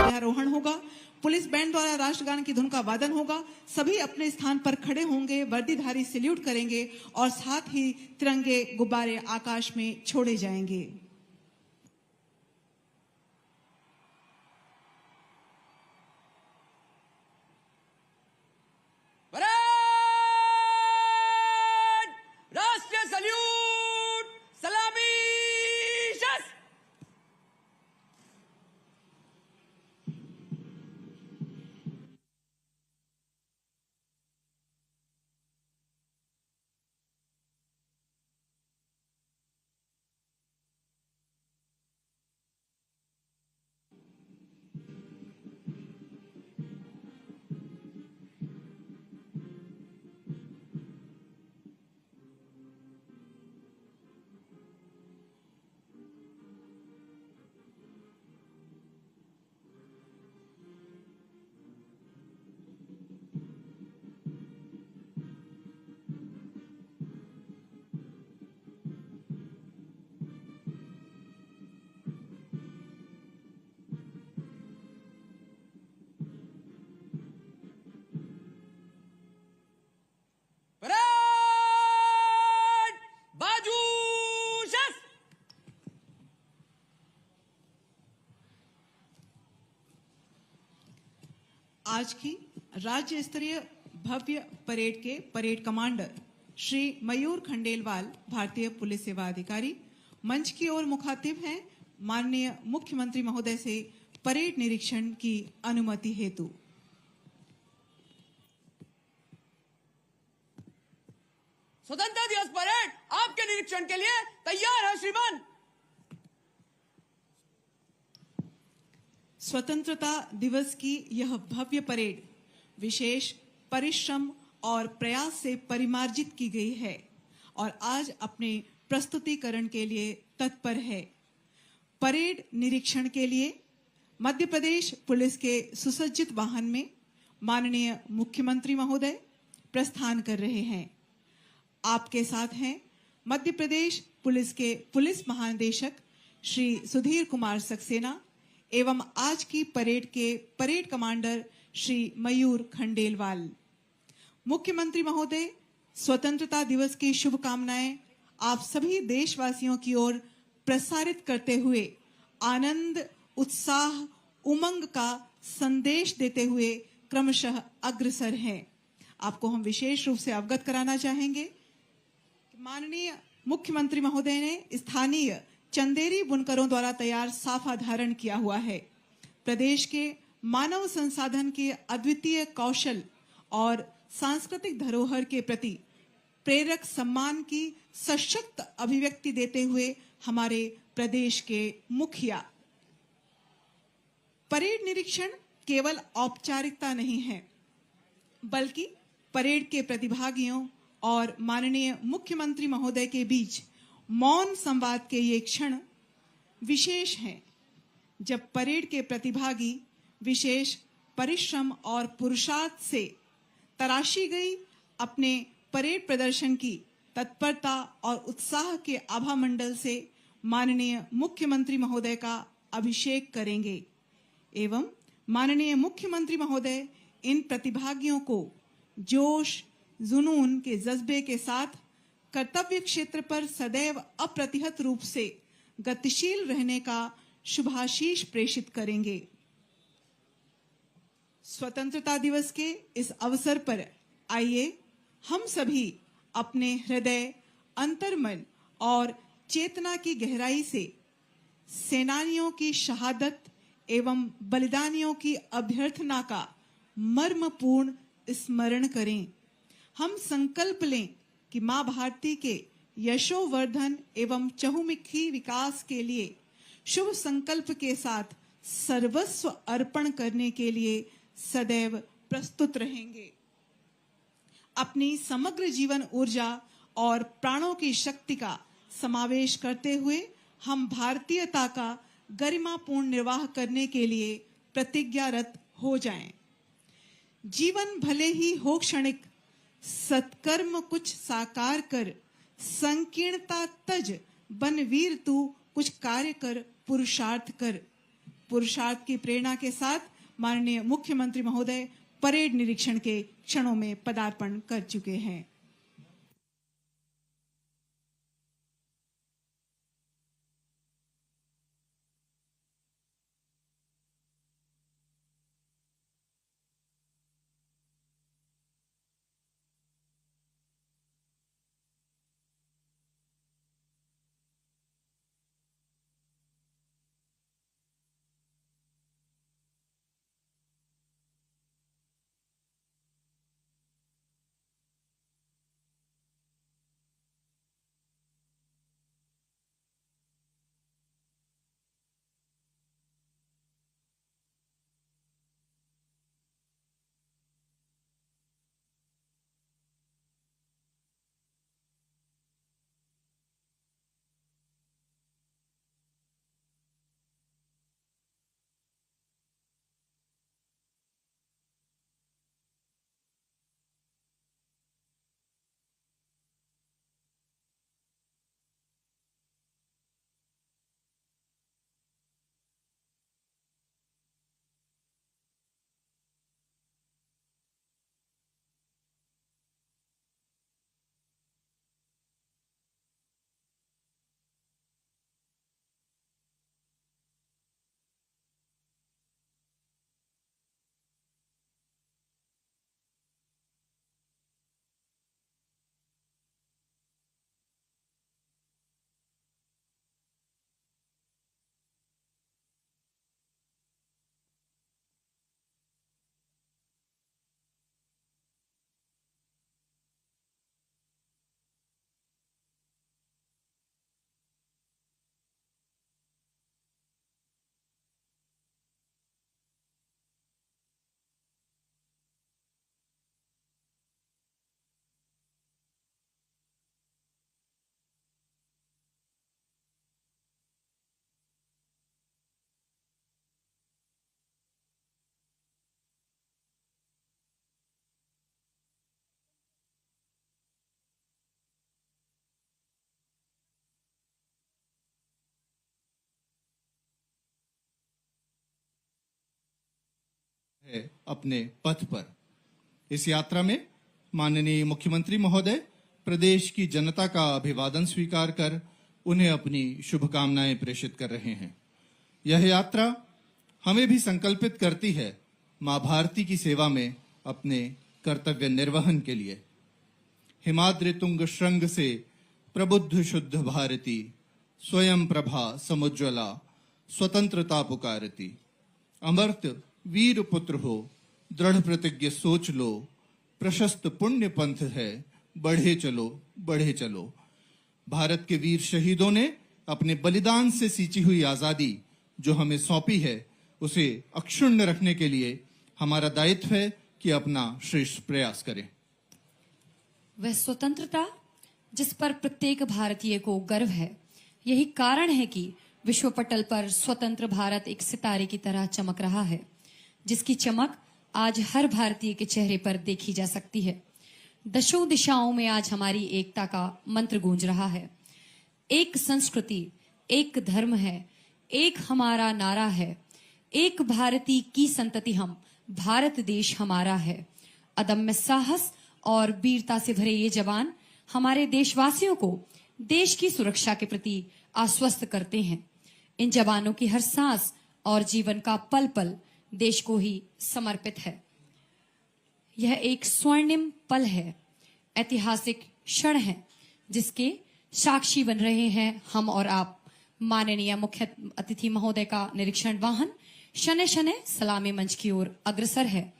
आरोहण होगा। Police band द्वारा राष्ट्रगान की धुन का वादन होगा। सभी अपने स्थान पर खड़े होंगे, वर्दीधारी सैल्यूट करेंगे और साथ ही तिरंगे गुब्बारे आकाश में छोड़े जाएंगे। राष्ट्रीय सैल्यूट, सलामी, शस्त्र। आज की राज्य स्तरीय भव्य परेड के परेड कमांडर श्री मयूर खंडेलवाल, भारतीय पुलिस सेवा अधिकारी, मंच की ओर मुखातिब हैं। माननीय मुख्यमंत्री महोदय से परेड निरीक्षण की अनुमति हेतु। स्वतंत्रता दिवस परेड आपके निरीक्षण के लिए तैयार है श्रीमान। स्वतंत्रता दिवस की यह भव्य परेड विशेष परिश्रम और प्रयास से परिमार्जित की गई है और आज अपने प्रस्तुतिकरण के लिए तत्पर है। परेड निरीक्षण के लिए मध्य प्रदेश पुलिस के सुसज्जित वाहन में माननीय मुख्यमंत्री महोदय प्रस्थान कर रहे हैं। आपके साथ हैं मध्य प्रदेश पुलिस के पुलिस महानिदेशक श्री सुधीर कुमार सक्सेना एवं आज की परेड के परेड कमांडर श्री मयूर खंडेलवाल। मुख्यमंत्री महोदय, स्वतंत्रता दिवस की शुभकामनाएं आप सभी देशवासियों की ओर प्रसारित करते हुए आनंद, उत्साह, उमंग का संदेश देते हुए क्रमशः अग्रसर हैं। आपको हम विशेष रूप से अवगत कराना चाहेंगे। माननीय मुख्यमंत्री महोदय ने स्थानीय चंदेरी बुनकरों द्वारा तैयार साफा धारण किया हुआ है। प्रदेश के मानव संसाधन के अद्वितीय कौशल और सांस्कृतिक धरोहर के प्रति प्रेरक सम्मान की सशक्त अभिव्यक्ति देते हुए हमारे प्रदेश के मुखिया। परेड निरीक्षण केवल औपचारिकता नहीं है, बल्कि परेड के प्रतिभागियों और माननीय मुख्यमंत्री महोदय के बीच मौन संवाद के ये क्षण विशेष हैं, जब परेड के प्रतिभागी विशेष परिश्रम और पुरुषार्थ से तराशी गई अपने परेड प्रदर्शन की तत्परता और उत्साह के आभा मंडल से माननीय मुख्यमंत्री महोदय का अभिषेक करेंगे एवं माननीय मुख्यमंत्री महोदय इन प्रतिभागियों को जोश, जुनून के जज्बे के साथ कर्तव्य क्षेत्र पर सदैव अप्रतिहत रूप से गतिशील रहने का शुभाशीष प्रेषित करेंगे। स्वतंत्रता दिवस के इस अवसर पर आइए हम सभी अपने हृदय, अंतर्मन और चेतना की गहराई से सेनानियों की शहादत एवं बलिदानियों की अभ्यर्थना का मर्मपूर्ण स्मरण करें। हम संकल्प लें कि मां भारती के यशोवर्धन एवं चहुमुखी विकास के लिए शुभ संकल्प के साथ सर्वस्व अर्पण करने के लिए सदैव प्रस्तुत रहेंगे। अपनी समग्र जीवन ऊर्जा और प्राणों की शक्ति का समावेश करते हुए हम भारतीयता का गरिमापूर्ण निर्वाह करने के लिए प्रतिज्ञारत हो जाएं। जीवन भले ही हो क्षणिक, सत्कर्म कुछ साकार कर, संकीर्णता तज बन वीर तू कुछ कार्य कर पुरुषार्थ की प्रेरणा के साथ माननीय मुख्यमंत्री महोदय परेड निरीक्षण के क्षणों में पदार्पण कर चुके हैं। है अपने पथ पर। इस यात्रा में माननीय मुख्यमंत्री महोदय प्रदेश की जनता का अभिवादन स्वीकार कर उन्हें अपनी शुभकामनाएं प्रेषित कर रहे हैं। यह यात्रा हमें भी संकल्पित करती है मां भारती की सेवा में अपने कर्तव्य निर्वहन के लिए। हिमाद्रि तुंग श्रृंग से प्रबुद्ध शुद्ध भारती, स्वयं प्रभा समुज्ज्वला, स्वतंत्रता पुकारती। अमर्त वीर पुत्र हो, दृढ़ प्रतिज्ञ सोच लो, प्रशस्त पुण्य पंथ है, बढ़े चलो बढ़े चलो। भारत के वीर शहीदों ने अपने बलिदान से सींची हुई आजादी जो हमें सौंपी है, उसे अक्षुण्ण रखने के लिए हमारा दायित्व है कि अपना श्रेष्ठ प्रयास करें। वह स्वतंत्रता जिस पर प्रत्येक भारतीय को गर्व है, यही कारण है कि विश्व पटल पर स्वतंत्र भारत एक सितारे की तरह चमक रहा है, जिसकी चमक आज हर भारतीय के चेहरे पर देखी जा सकती है। दशों दिशाओं में आज हमारी एकता का मंत्र गूंज रहा है। एक संस्कृति, एक धर्म है, एक हमारा नारा है, एक भारती की संतति हम, भारत देश हमारा है। अदम्य साहस और वीरता से भरे ये जवान हमारे देशवासियों को देश की सुरक्षा के प्रति आश्वस्त करते हैं। इन जवानों की हर सांस और जीवन का पल पल देश को ही समर्पित है। यह एक स्वर्णिम पल है, ऐतिहासिक क्षण है, जिसके साक्षी बन रहे हैं हम और आप। माननीय मुख्य अतिथि महोदय का निरीक्षण वाहन शनै शनै सलामी मंच की ओर अग्रसर है।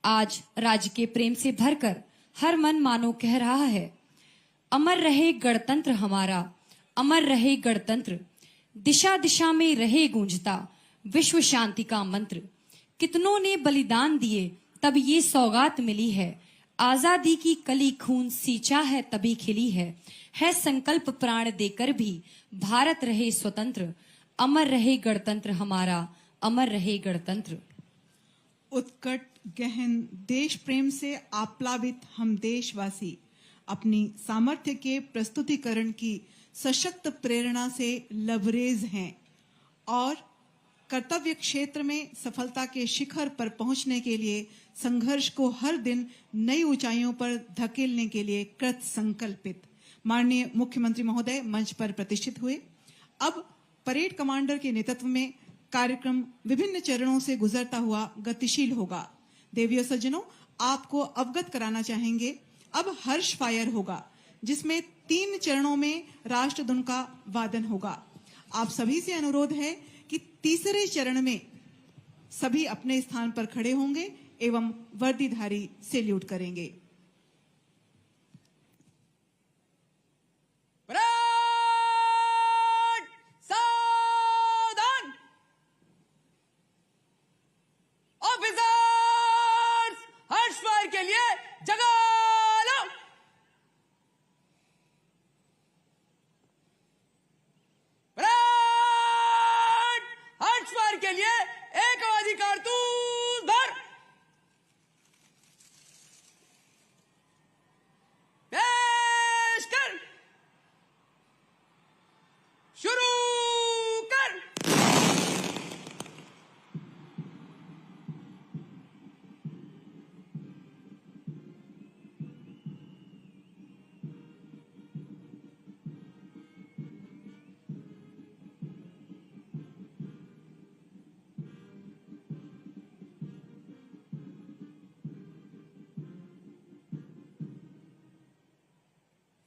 आज राज्य के प्रेम से भरकर हर मन मानो कह रहा है, अमर रहे गणतंत्र हमारा, अमर रहे गणतंत्र, दिशा दिशा में रहे गूंजता विश्व शांति का मंत्र। कितनों ने बलिदान दिए तब ये सौगात मिली है, आजादी की कली खून सींचा है तभी खिली है संकल्प प्राण देकर भी भारत रहे स्वतंत्र, अमर रहे गणतंत्र हमारा, अमर रहे गणतंत्र। उत्कट गहन देश प्रेम से आप्लावित हम देशवासी अपनी सामर्थ्य के प्रस्तुतिकरण की सशक्त प्रेरणा से लबरेज हैं और कर्तव्य क्षेत्र में सफलता के शिखर पर पहुंचने के लिए संघर्ष को हर दिन नई ऊंचाइयों पर धकेलने के लिए कृत संकल्पित। माननीय मुख्यमंत्री महोदय मंच पर प्रतिष्ठित हुए। अब परेड कमांडर के नेतृत्व में कार्यक्रम विभिन्न चरणों से गुजरता हुआ गतिशील होगा। देवियों सज्जनों, आपको अवगत कराना चाहेंगे, अब हर्ष फायर होगा जिसमें 3 चरणों में राष्ट्रधुन का वादन होगा। आप सभी से अनुरोध है कि तीसरे चरण में सभी अपने स्थान पर खड़े होंगे एवं वर्दीधारी सैल्यूट करेंगे। परेड सावधान। ऑफिसर्स हर्ष फायर के लिए जगह लो। परेड हर्ष फायर के लिए एक आवाजी कारतूस भर। पेश कर। शुरू कर।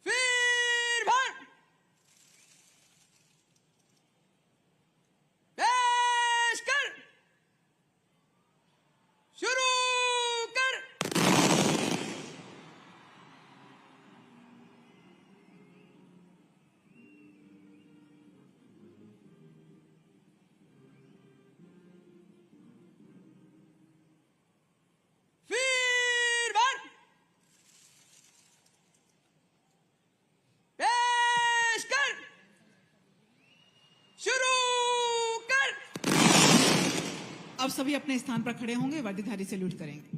फिर भर। पेश कर। शुरू कर। फिर भर। पेश कर। शुरू कर। अब सभी अपने स्थान पर खड़े होंगे, वर्दीधारी सैल्यूट करेंगे।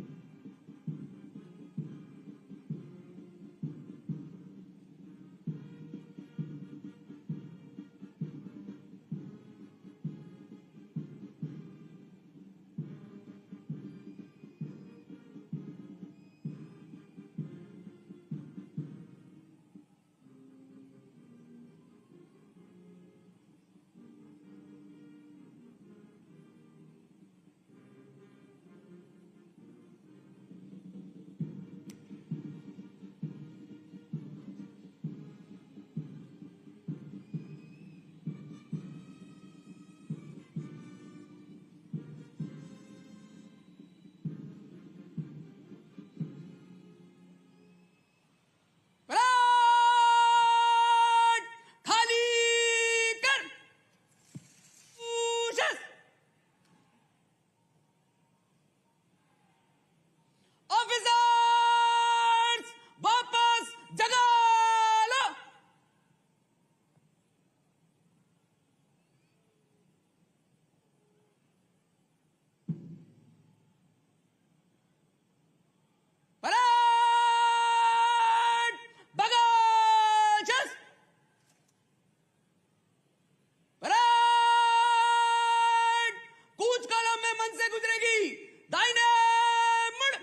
परेड खाली कर। पूछस। ऑफिसर्स वापस जगह लो। परेड बगाचस। परेड कूच कॉलम में मन से गुजरेगी। दाहिने मुड़।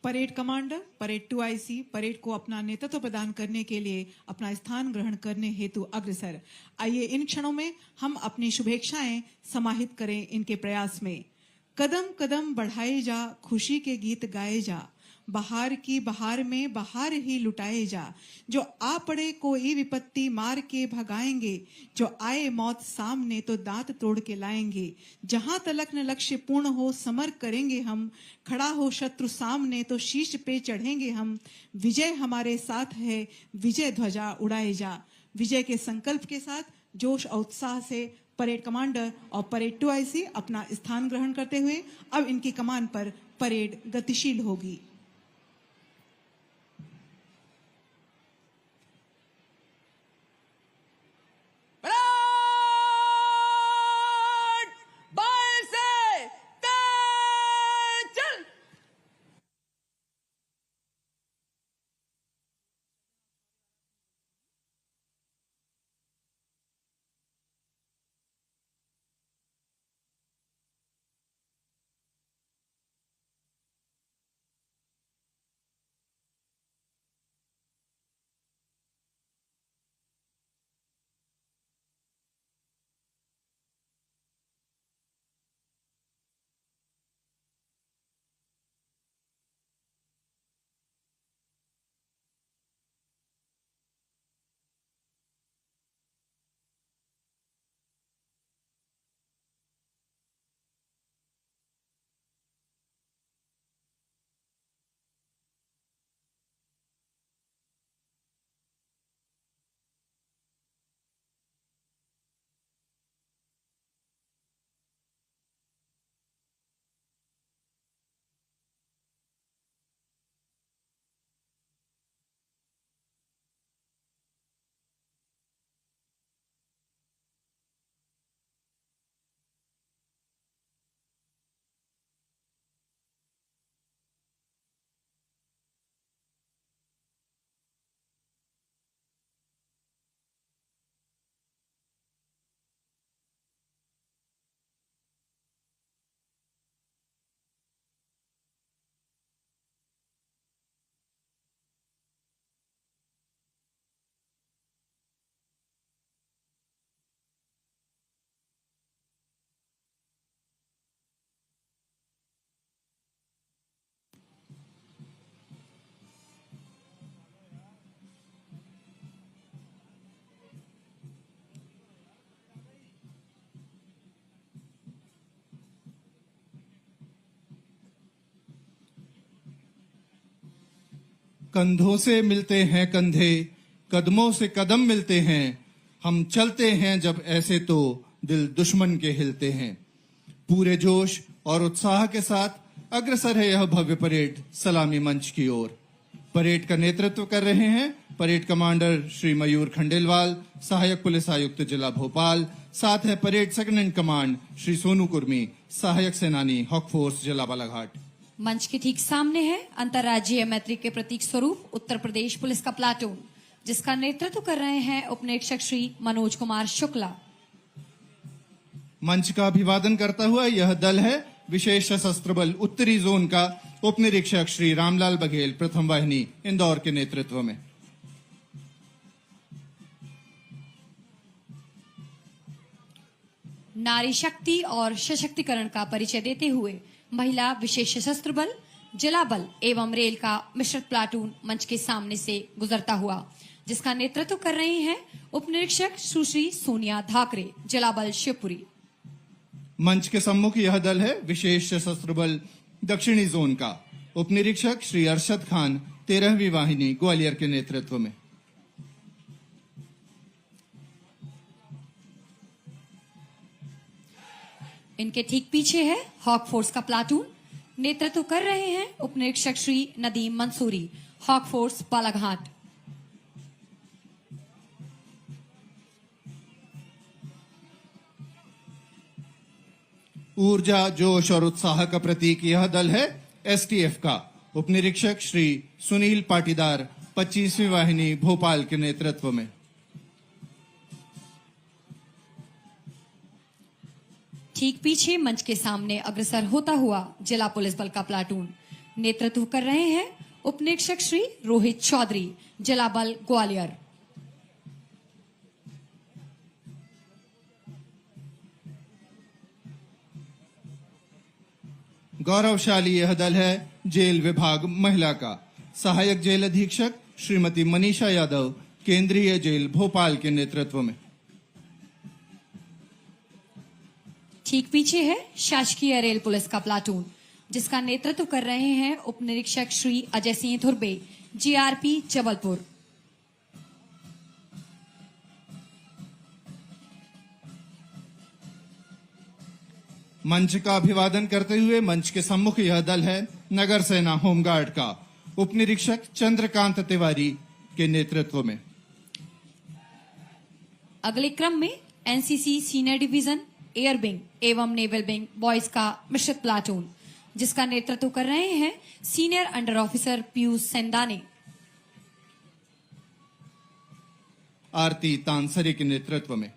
Parade commander parade 2IC parade को अपना नेतृत्व प्रदान करने के लिए अपना स्थान ग्रहण करने हेतु अग्रसर। आइए इन क्षणों में हम अपनी शुभेच्छाएं समाहित करें इनके प्रयास में। कदम कदम बढ़ाए जा, खुशी के गीत गाए जा, बहार की बहार में बहार ही लुटाए जा। जो आ पड़े कोई विपत्ति मार के भगाएंगे, जो आए मौत सामने तो दांत तोड़ के लाएंगे। जहां तलक न लक्ष्य पूर्ण हो समर करेंगे हम, खड़ा हो शत्रु सामने तो शीश पे चढ़ेंगे हम। विजय हमारे साथ है, विजय ध्वजा उड़ाए जा। विजय के संकल्प के साथ जोश और उत्साह से परेड कमांडर और परेड 2IC अपना स्थान ग्रहण करते हुए अब इनकी कमान पर परेड गतिशील होगी। परेड बाएं से तेज चल। कंधों से मिलते हैं कंधे, कदमों से कदम मिलते हैं, हम चलते हैं जब ऐसे तो दिल दुश्मन के हिलते हैं। पूरे जोश और उत्साह के साथ अग्रसर है यह भव्य परेड सलामी मंच की ओर। परेड का नेतृत्व कर रहे हैं परेड कमांडर श्री मयूर खंडेलवाल, सहायक पुलिस आयुक्त जिला भोपाल। साथ है parade second in command Shri Sonu Kurmi, सहायक सेनानी हॉक फोर्स जिला बालाघाट। मंच के ठीक सामने है अंतर्राज्यीय मैत्री के प्रतीक स्वरूप उत्तर प्रदेश पुलिस का प्लाटून, जिसका नेतृत्व कर रहे हैं उपनिरीक्षक श्री मनोज कुमार शुक्ला। मंच का अभिवादन करता हुआ यह दल है विशेष सशस्त्र बल उत्तरी जोन का उपनिरीक्षक श्री रामलाल बघेल, प्रथम वाहिनी, इंदौर के नेतृत्व में। नारी शक्ति और सशक्तिकरण का परिचय देते हुए महिला विशेष सशस्त्र बल, जिला बल एवं रेल का मिश्रित प्लाटून मंच के सामने से गुजरता हुआ, जिसका नेतृत्व कर रही हैं उपनिरीक्षक सुश्री सोनिया धाकरे, जिला बल शिवपुरी। मंच के सम्मुख यह दल है विशेष सशस्त्र बल दक्षिणी जोन का उपनिरीक्षक श्री अरशद खान, 13वीं वाहिनी, ग्वालियर के नेतृत्व में। इनके ठीक पीछे है हॉक फोर्स का प्लाटून, नेतृत्व कर रहे हैं उपनिरीक्षक श्री नदीम मंसूरी, हॉक फोर्स बालाघाट। ऊर्जा, जोश और उत्साह का प्रतीक यह दल है एसटीएफ का उपनिरीक्षक श्री सुनील पाटीदार, 25वीं वाहिनी, भोपाल के नेतृत्व में। ठीक पीछे मंच के सामने अग्रसर होता हुआ जिला पुलिस बल का प्लाटून, नेतृत्व कर रहे हैं उपनिरीक्षक श्री रोहित चौधरी, जिला बल ग्वालियर। गौरवशाली यह दल है जेल विभाग महिला का, सहायक जेल अधीक्षक श्रीमती मनीषा यादव, केंद्रीय जेल भोपाल के नेतृत्व में। ठीक पीछे है शासकीय रेल पुलिस का प्लाटून, जिसका नेतृत्व कर रहे हैं उपनिरीक्षक श्री अजय सिंह धुर्बे, जीआरपी जबलपुर। मंच का अभिवादन करते हुए मंच के सम्मुख यह दल है नगर सेना होमगार्ड का उपनिरीक्षक चंद्रकांत तिवारी के नेतृत्व में। अगले क्रम में NCC senior division, air wing एवं नेवल विंग बॉयज का मिश्रित प्लाटून, जिसका नेतृत्व कर रहे हैं सीनियर अंडर ऑफिसर पीयूष सेंदाने। आरती तानसरे के नेतृत्व में।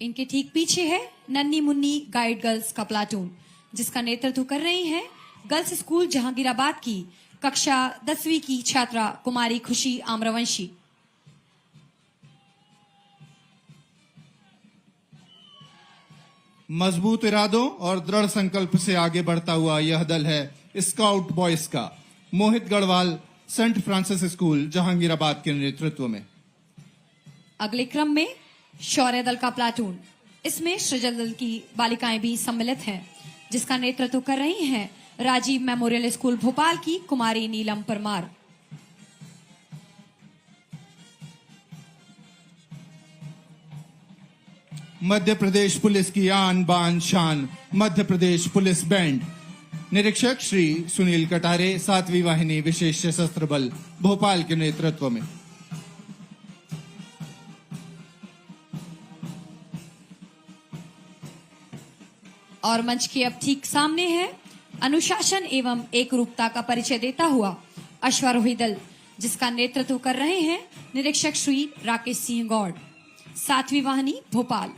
इनके ठीक पीछे है नन्नी मुन्नी गाइड गर्ल्स का प्लाटून, जिसका नेतृत्व कर रही हैं गर्ल्स स्कूल जहांगीराबाद की कक्षा 10वीं की छात्रा कुमारी खुशी आम्रवंशी। मजबूत इरादों और दृढ़ संकल्प से आगे बढ़ता हुआ यह दल है स्काउट बॉयज का Mohit Garhwal, saint Francis school Jahangirabad के नेतृत्व में। अगले क्रम में शौर्य दल का प्लाटून, इसमें सृजल दल की बालिकाएं भी सम्मिलित हैं, जिसका नेतृत्व कर रही हैं राजीव मेमोरियल स्कूल भोपाल की कुमारी नीलम परमार। मध्य प्रदेश पुलिस की आन बान शान मध्य प्रदेश पुलिस बैंड, निरीक्षक श्री सुनील कटारे, 7वीं वाहिनी, विशेष सशस्त्र बल, भोपाल के नेतृत्व में। और मंच के अब ठीक सामने है अनुशासन एवं एकरूपता का परिचय देता हुआ अश्वारोही दल, जिसका नेतृत्व कर रहे हैं निरीक्षक श्री राकेश सिंह गौड़, 7वीं वाहिनी, भोपाल।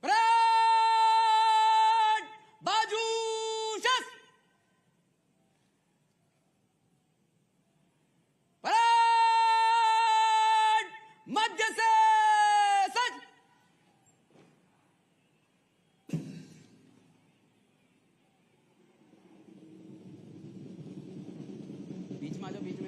परेड बाजू शस्त्र परेड मध्य से सज्ज बीच में आ जाओ बीच में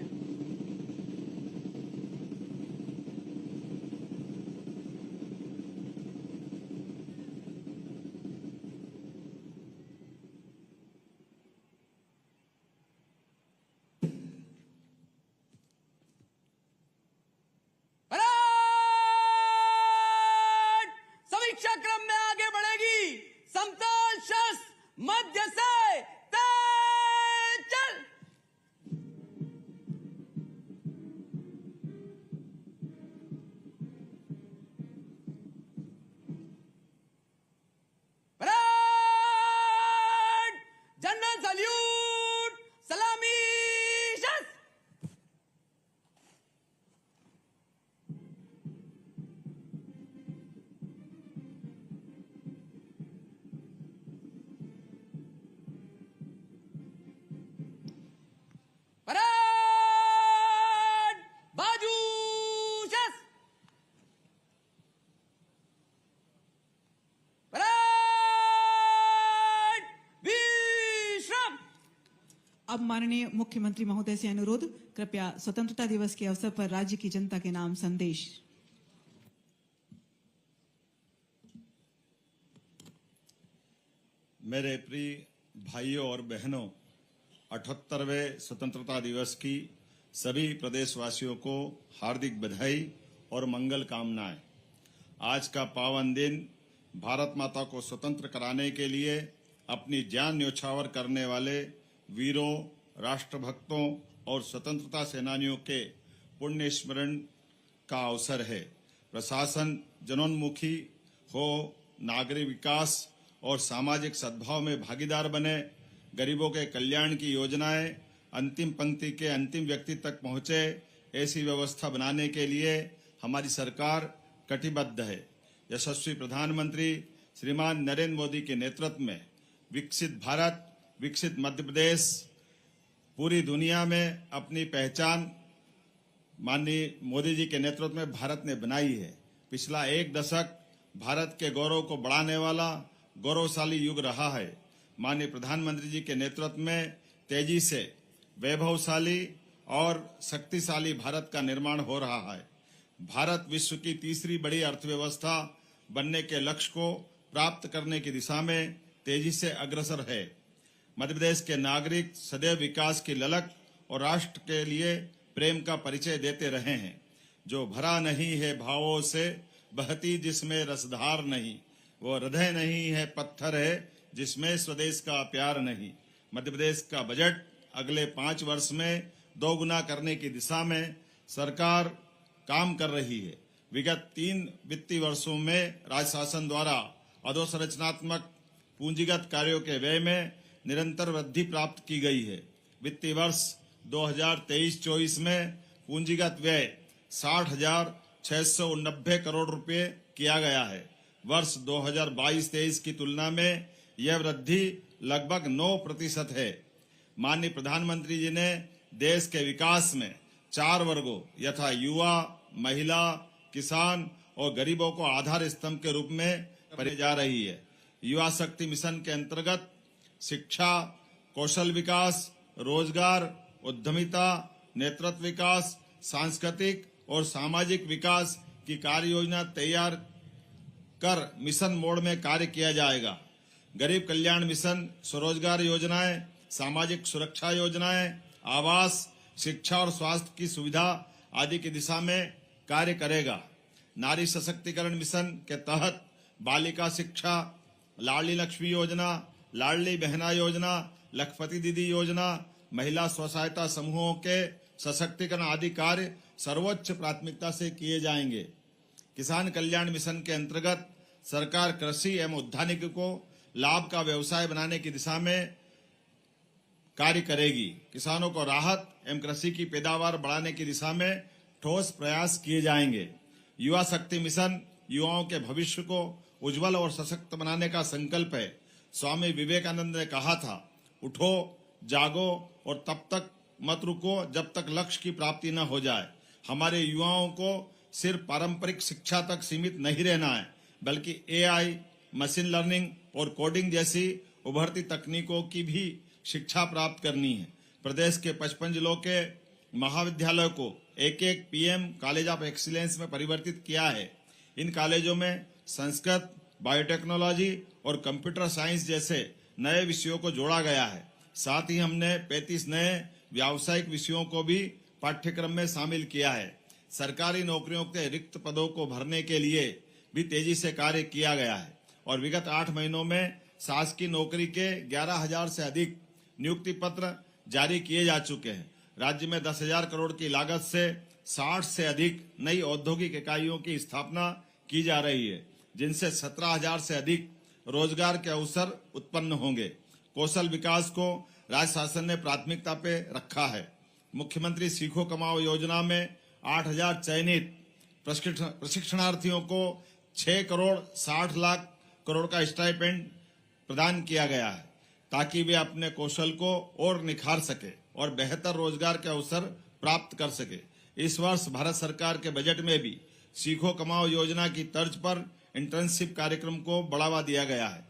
परेड समीक्षा क्रम में आगे बढ़ेगी समतल शस्त्र मध्य से तेज चल परेड जनरल सल्यूट सलामी शस्त्र परेड बाजू शस्त्र परेड विश्राम अब माननीय मुख्यमंत्री महोदय से अनुरोध, कृपया स्वतंत्रता दिवस के अवसर पर राज्य की जनता के नाम संदेश। मेरे प्रिय भाइयों और बहनों, 78वें स्वतंत्रता दिवस की सभी प्रदेशवासियों को हार्दिक बधाई और मंगल कामनाएं। आज का पावन दिन भारत माता को स्वतंत्र कराने के लिए अपनी जान न्योछावर करने वाले वीरों, राष्ट्रभक्तों और स्वतंत्रता सेनानियों के पुण्य स्मरण का अवसर है। प्रशासन जनोन्मुखी हो, नागरिक विकास और सामाजिक सद्भाव में भागीदार बने, गरीबों के कल्याण की योजनाएं अंतिम पंक्ति के अंतिम व्यक्ति तक पहुंचे, ऐसी व्यवस्था बनाने के लिए हमारी सरकार कटिबद्ध है। यशस्वी प्रधानमंत्री श्रीमान नरेंद्र मोदी के नेतृत्व में विकसित भारत, विकसित मध्य प्रदेश पूरी दुनिया में अपनी पहचान माननीय मोदी जी के नेतृत्व में भारत ने बनाई है। पिछला एक दशक भारत के गौरव को बढ़ाने वाला गौरवशाली युग रहा है। माननीय प्रधानमंत्री जी के नेतृत्व में तेजी से वैभवशाली और शक्तिशाली भारत का निर्माण हो रहा है। भारत विश्व की तीसरी बड़ी अर्थव्यवस्था बनने के लक्ष्य को प्राप्त करने की दिशा में तेजी से अग्रसर है। मध्य प्रदेश के नागरिक सदैव विकास की ललक और राष्ट्र के लिए प्रेम का परिचय देते रहे हैं। जो भरा नहीं है भावों से, बहती जिसमें रसधार नहीं, वो हृदय नहीं है पत्थर है जिसमें स्वदेश का प्यार नहीं। मध्य प्रदेश का बजट अगले 5 वर्ष में 2 गुना करने की दिशा में सरकार काम कर रही है। विगत 3 वित्तीय वर्षों में राज्य शासन द्वारा अधोसंरचनात्मक पूंजीगत कार्यों के व्यय में निरंतर वृद्धि प्राप्त की गई है। वित्तीय वर्ष 2023-24 में पूंजीगत व्यय 60,689 करोड़ रुपए किया गया है। वर्ष 2022-23 की तुलना में यह वृद्धि लगभग 9% है। माननीय प्रधानमंत्री जी ने देश के विकास में 4 वर्गों यथा युवा, महिला, किसान और गरीबों को आधार स्तंभ के रूप में पढ़ी जा रही है। युवा शक्ति मिशन के अंतर्गत शिक्षा, कौशल विकास, रोजगार, उद्यमिता, नेतृत्व विकास, सांस्कृतिक और सामाजिक विकास की कार्य योजना तैयार कर मिशन मोड में कार्य किया जाएगा। गरीब कल्याण मिशन स्वरोजगार योजनाएं, सामाजिक सुरक्षा योजनाएं, आवास, शिक्षा और स्वास्थ्य की सुविधा आदि की दिशा में कार्य करेगा। नारी सशक्तिकरण मिशन के तहत बालिका शिक्षा, लाडली लक्ष्मी योजना, लाडली बहना योजना, लखपति दीदी योजना, महिला स्व सहायता समूहों के सशक्तिकरण आदि कार्य सर्वोच्च प्राथमिकता से किए जाएंगे। किसान कल्याण मिशन के अंतर्गत सरकार कृषि एवं उद्यानिकी को लाभ का व्यवसाय बनाने की दिशा में कार्य करेगी। किसानों को राहत एवं कृषि की पैदावार बढ़ाने की दिशा में ठोस प्रयास किए जाएंगे। युवा शक्ति मिशन युवाओं के भविष्य को उज्जवल और सशक्त बनाने का संकल्प है। स्वामी विवेकानंद ने कहा था, उठो, जागो और तब तक मत रुको जब तक लक्ष्य की प्राप्ति न हो जाए। हमारे युवाओं को सिर्फ पारंपरिक शिक्षा तक सीमित नहीं रहना है, बल्कि एआई, मशीन लर्निंग और कोडिंग जैसी उभरती तकनीकों की भी शिक्षा प्राप्त करनी है। प्रदेश के 55 जिलों के महाविद्यालयों को एक एक पीएम कॉलेज ऑफ एक्सीलेंस में परिवर्तित किया है। इन कॉलेजों में संस्कृत, बायोटेक्नोलॉजी और कंप्यूटर साइंस जैसे नए विषयों को जोड़ा गया है। साथ ही हमने 35 नए व्यावसायिक विषयों को भी पाठ्यक्रम में शामिल किया है। सरकारी नौकरियों के रिक्त पदों को भरने के लिए भी तेजी से कार्य किया गया है और विगत 8 महीनों में शासकीय नौकरी के 11,000 से अधिक नियुक्ति पत्र जारी किए जा चुके हैं। राज्य में 10,000 करोड़ की लागत से 60 से अधिक नई औद्योगिक इकाइयों की स्थापना की जा रही है, जिनसे 17,000 से अधिक रोजगार के अवसर उत्पन्न होंगे। कौशल विकास को राज्य शासन ने प्राथमिकता पे रखा है। मुख्यमंत्री सीखो कमाओ योजना में 8,000 चयनित प्रशिक्षणार्थियों को 6 करोड़ 60 लाख करोड़ का स्टाइपेंड प्रदान किया गया है, ताकि वे अपने कौशल को और निखार सके और बेहतर रोजगार के अवसर प्राप्त कर सके। इस वर्ष भारत सरकार के बजट में भी सीखो कमाओ योजना की तर्ज पर इंटर्नशिप कार्यक्रम को बढ़ावा दिया गया है।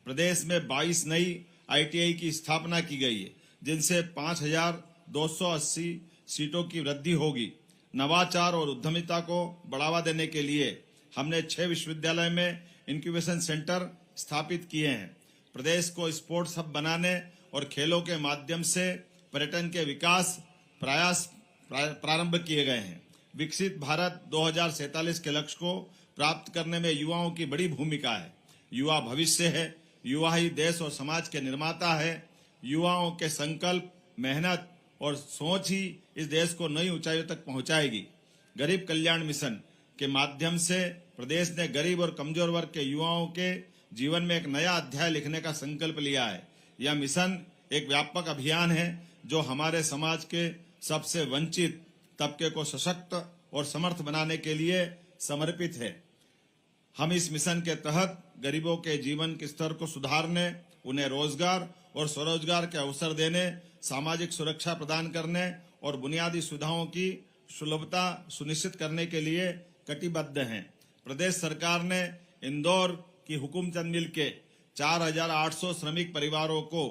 प्रदेश में 22 नई आईटीआई की स्थापना की गई है, जिनसे 5,280 सीटों की वृद्धि होगी। नवाचार और उद्यमिता को बढ़ावा देने के लिए हमने 6 विश्वविद्यालय में इंक्यूबेशन सेंटर स्थापित किए हैं। प्रदेश को स्पोर्ट्स हब बनाने और खेलों के माध्यम से पर्यटन के विकास प्रयास प्रारंभ किए गए हैं। विकसित भारत 2047 के लक्ष्य को प्राप्त करने में युवाओं की बड़ी भूमिका है। युवा भविष्य है, युवा ही देश और समाज के निर्माता है। युवाओं के संकल्प, मेहनत और सोच ही इस देश को नई ऊंचाइयों तक पहुंचाएगी। गरीब कल्याण मिशन के माध्यम से प्रदेश ने गरीब और कमजोर वर्ग के युवाओं के जीवन में एक नया अध्याय लिखने का संकल्प लिया है। यह मिशन एक व्यापक अभियान है जो हमारे समाज के सबसे वंचित तबके को सशक्त और समर्थ बनाने के लिए समर्पित है। हम इस मिशन के तहत गरीबों के जीवन के स्तर को सुधारने, उन्हें रोजगार और स्वरोजगार के अवसर देने, सामाजिक सुरक्षा प्रदान करने और बुनियादी सुविधाओं की सुलभता सुनिश्चित करने के लिए कटिबद्ध हैं। प्रदेश सरकार ने इंदौर की हुकुमचंद मिल के 4,800 श्रमिक परिवारों को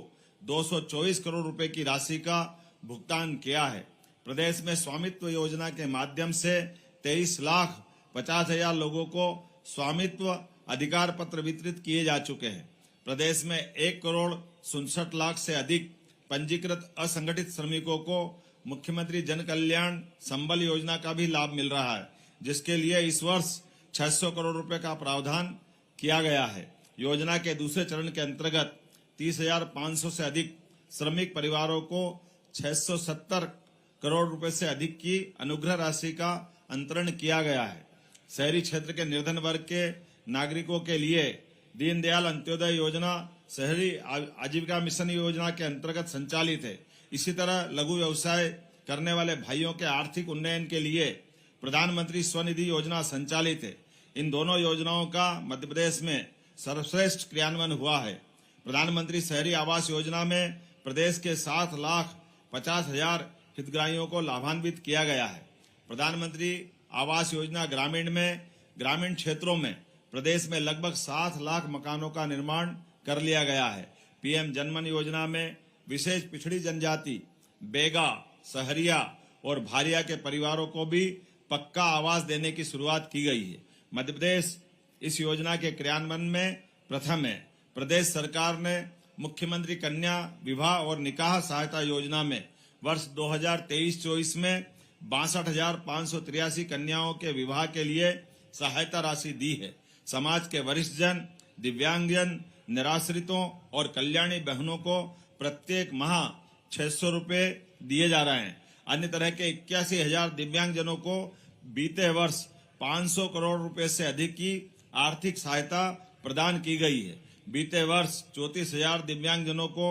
224 करोड़ रुपए की राशि का भुगतान किया है। प्रदेश में स्वामित्व योजना के माध्यम से 23,50,000 लोगों को स्वामित्व अधिकार पत्र वितरित किए जा चुके हैं। प्रदेश में 1 करोड़ 67 लाख से अधिक पंजीकृत असंगठित श्रमिकों को मुख्यमंत्री जन कल्याण संबल योजना का भी लाभ मिल रहा है, जिसके लिए इस वर्ष 600 करोड़ रुपए का प्रावधान किया गया है। योजना के दूसरे चरण के अंतर्गत 30,500 से अधिक श्रमिक परिवारों को 670 करोड़ रुपए से अधिक की अनुग्रह राशि का अंतरण किया गया है। शहरी क्षेत्र के निर्धन वर्ग के नागरिकों के लिए दीनदयाल अंत्योदय योजना शहरी आजीविका मिशन योजना के अंतर्गत संचालित है। इसी तरह लघु व्यवसाय करने वाले भाइयों के आर्थिक उन्नयन के लिए प्रधानमंत्री स्वनिधि योजना संचालित है। इन दोनों योजनाओं का मध्य प्रदेश में सर्वश्रेष्ठ क्रियान्वयन हुआ है। प्रधानमंत्री शहरी आवास योजना में प्रदेश के 7,50,000 हितग्राहियों को लाभान्वित किया गया है। प्रधानमंत्री आवास योजना ग्रामीण में ग्रामीण क्षेत्रों में प्रदेश में लगभग 7 लाख मकानों का निर्माण कर लिया गया है। पीएम जनमन योजना में विशेष पिछड़ी जनजाति, बेगा, सहरिया और भारिया के परिवारों को भी पक्का आवास देने की शुरुआत की गई है। मध्य प्रदेश इस योजना के क्रियान्वयन में प्रथम है। प्रदेश सरकार ने मुख्यमंत्री कन्या विवाह और निकाह सहायता योजना में वर्ष 2023-24 में 62,583 कन्याओं के विवाह के लिए सहायता राशि दी है। समाज के वरिष्ठ जन, दिव्यांगजन, निराश्रितों और कल्याणी बहनों को प्रत्येक माह 600 रुपए दिए जा रहे हैं। अन्य तरह के 81,000 दिव्यांगजनों को बीते वर्ष 500 करोड़ रुपए से अधिक की आर्थिक सहायता प्रदान की गई है। बीते वर्ष 34,000 दिव्यांगजनों को